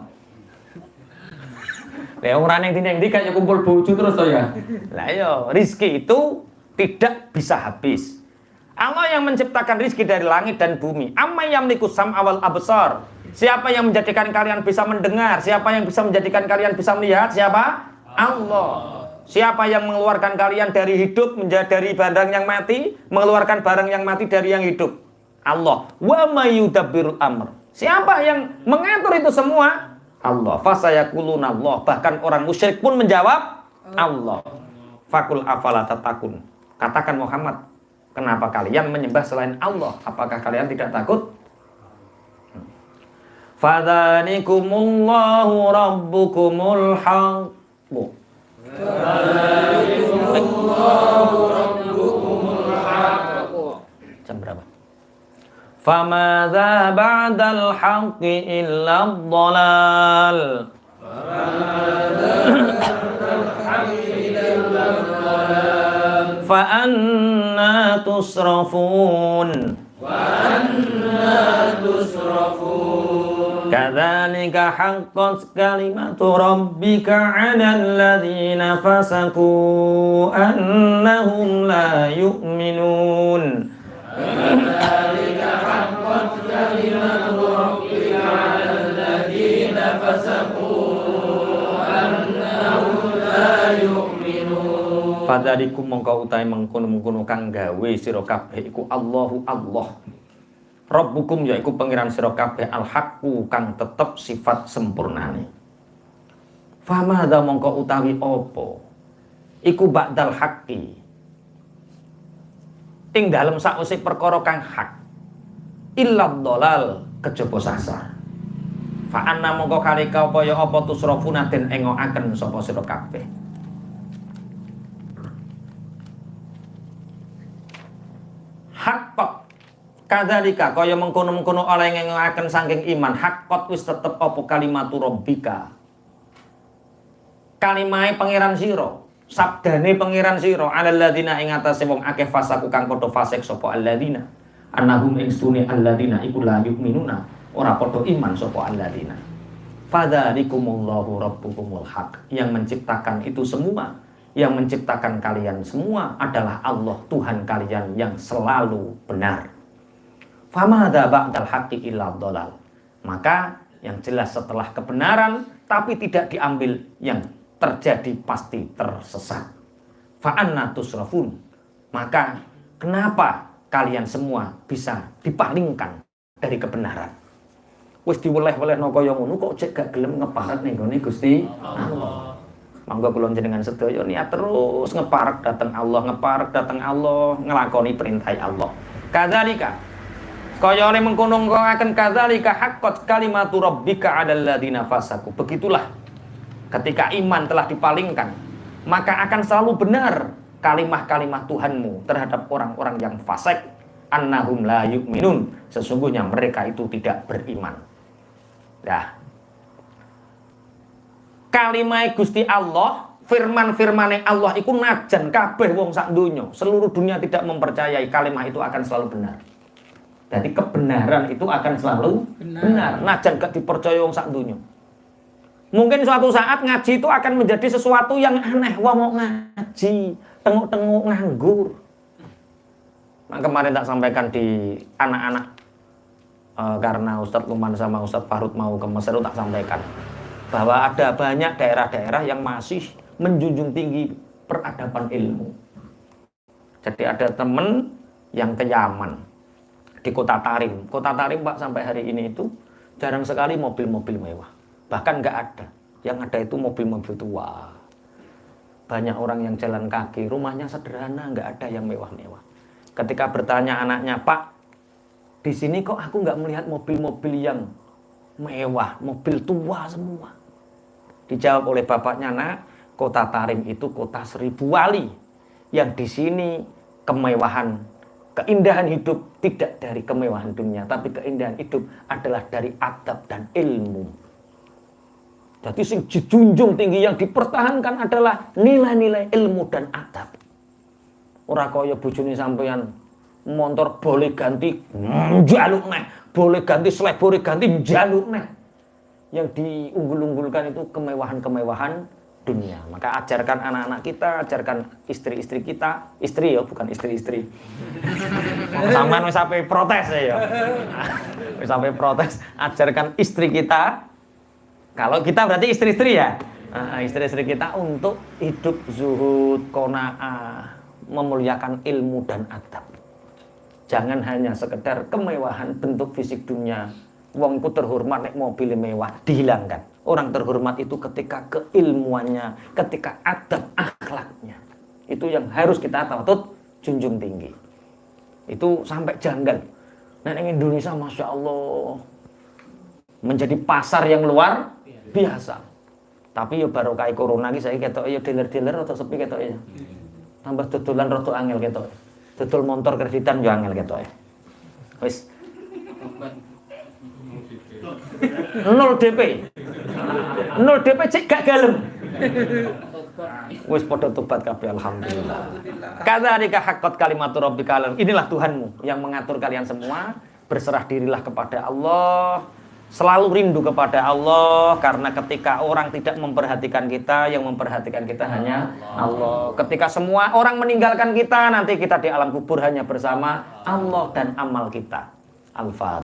Speaker 1: Lah ora ning ndi kaya kumpul bojo terus to ya. Lah iya, rizki itu tidak bisa habis. Allah yang menciptakan rizki dari langit dan bumi. Amma yamliku sam'a wal absar. Siapa yang menjadikan kalian bisa mendengar? Siapa yang bisa menjadikan kalian bisa melihat? Siapa? Allah. Siapa yang mengeluarkan kalian dari hidup menjadi dari barang yang mati, mengeluarkan barang yang mati dari yang hidup? Allah. Wa may yudabbirul amr. Siapa yang mengatur itu semua? Allah. Fasayaquluna Allah. Bahkan orang musyrik pun menjawab Allah. Fakul afala tatakun. Katakan Muhammad, kenapa kalian menyembah selain Allah? Apakah kalian tidak takut? Fadzalikumullahu rabbukumul haqq. Jam berapa? Famadza ba'dal haqqi illa dhalal. Fa anna tusrafun. Kadzalika haqqat kalimatu rabbika 'alal ladzina fasaqu annahum la yu'minun. Kadzalika haqqat kalimatu rabbika 'alal ladzina fasaqu Fadzalikum mongko utahe mengkono-mengkono kang gawe sira kabeh iku Allahu Allah. Rabbukum yaiku pangeran sira kabeh al-haqqu kang tetep sifat sempurnane. Famadha mongko utawi apa iku ba'dal haqqi. Ing dalem sakwise perkara kang hak illa dhalal kejaba sasar. Fa anna mongko kalika apa ya apa tusrafuna den engokaken sapa sira kabeh. Haqqat kadzalika kaya mengkono-mengkono oleh ngengokaken saking iman haqqat wis tetep apa kalimatu rabbika. Kalimahe pangeran sira, sabdane pangeran sira alal ladzina ing atase wong akeh fasaku kang padha fasik sapa alladzina. Annahum istune alladzina iku la yu'minuna ora padha iman sapa alladzina. Fadzalikumullahu rabbukumul haq. Yang menciptakan itu semua, yang menciptakan kalian semua adalah Allah Tuhan kalian yang selalu benar. Famadha ba'dal haqqi illa dhalal. Maka yang jelas setelah kebenaran tapi tidak diambil, yang terjadi pasti tersesat. Fa'anna tusrafun. Maka kenapa kalian semua bisa dipalingkan dari kebenaran? Wis diweleh-welehno kaya ngono kok cek gak gelem ngeparek ning gone Gusti Allah. Mangga kula njenengan sedaya niat terus ngeparek dateng Allah, ngeparek dateng Allah, nglakoni perintah Allah. Kadzalika kaya oleh mengkono akan kadzalika haqqat kalimatu rabbika 'alal ladzina fasaku. Begitulah ketika iman telah dipalingkan, maka akan selalu benar kalimah-kalimah Tuhanmu terhadap orang-orang yang fasik. Annahum la yu'minun. Sesungguhnya mereka itu tidak beriman. Nah, kalimah Gusti Allah, firman-firmane Allah iku najan kabeh wong sak donya, seluruh dunia tidak mempercayai kalimah itu akan selalu benar. Jadi kebenaran itu akan selalu benar. Najan gak dipercaya wong sak donya. Mungkin suatu saat ngaji itu akan menjadi sesuatu yang aneh. Wah mau ngaji, tengok-tengok nganggur. Nah, kemarin tak sampaikan di anak-anak karena Ustadz Luman sama Ustadz Farud mau ke Mesir, tak sampaikan bahwa ada banyak daerah-daerah yang masih menjunjung tinggi peradaban ilmu. Jadi ada temen yang ke Yaman di Kota Tarim. Kota Tarim Pak sampai hari ini itu jarang sekali mobil-mobil mewah. Bahkan nggak ada. Yang ada itu mobil-mobil tua. Banyak orang yang jalan kaki, rumahnya sederhana, nggak ada yang mewah-mewah. Ketika bertanya anaknya, Pak, di sini kok aku nggak melihat mobil-mobil yang mewah, mobil tua semua. Dijawab oleh bapaknya, nak, Kota Tarim itu kota 1000 wali. Yang di sini kemewahan, keindahan hidup tidak dari kemewahan dunia, tapi keindahan hidup adalah dari adab dan ilmu. Jadi sing dijunjung tinggi yang dipertahankan adalah nilai-nilai ilmu dan adab. Ora kaya bojone sampeyan motor boleh ganti njaluk neh, boleh ganti slek, boleh ganti njaluk neh. Yang diunggul-unggulkan itu kemewahan-kemewahan dunia. Maka ajarkan anak-anak kita, ajarkan istri-istri kita, istri ya, bukan istri-istri. Sampeyan wis sampai protes ya. Wis sampai protes, ajarkan istri kita. Kalau kita berarti istri-istri ya. Istri-istri kita untuk hidup zuhud, qanaah, memuliakan ilmu dan adab. Jangan hanya sekedar kemewahan bentuk fisik dunia. Wong itu terhormat nek mobil mewah, dihilangkan. Orang terhormat itu ketika keilmuannya, ketika adab akhlaknya. Itu yang harus kita patut junjung tinggi. Itu sampai janggal. Nah, in Indonesia Masya Allah menjadi pasar yang luar biasa. Tapi ya barokah corona iki saiki ketok ya dealer-dealer atau sepi ketok ya. Tambah dodolan rada angel ketok. Dodol motor kreditan yo angel ketok. Wis 0 DP. 0 DP cek gak galem. Wis padha tobat kabeh alhamdulillah. Kadzalika haqqat kalimatu rabbika. Inilah Tuhanmu yang mengatur kalian semua. Berserah dirilah kepada Allah. Selalu rindu kepada Allah, karena ketika orang tidak memperhatikan kita, yang memperhatikan kita hanya Allah. Ketika semua orang meninggalkan kita, nanti kita di alam kubur hanya bersama Allah dan amal kita. Al-Fatihah.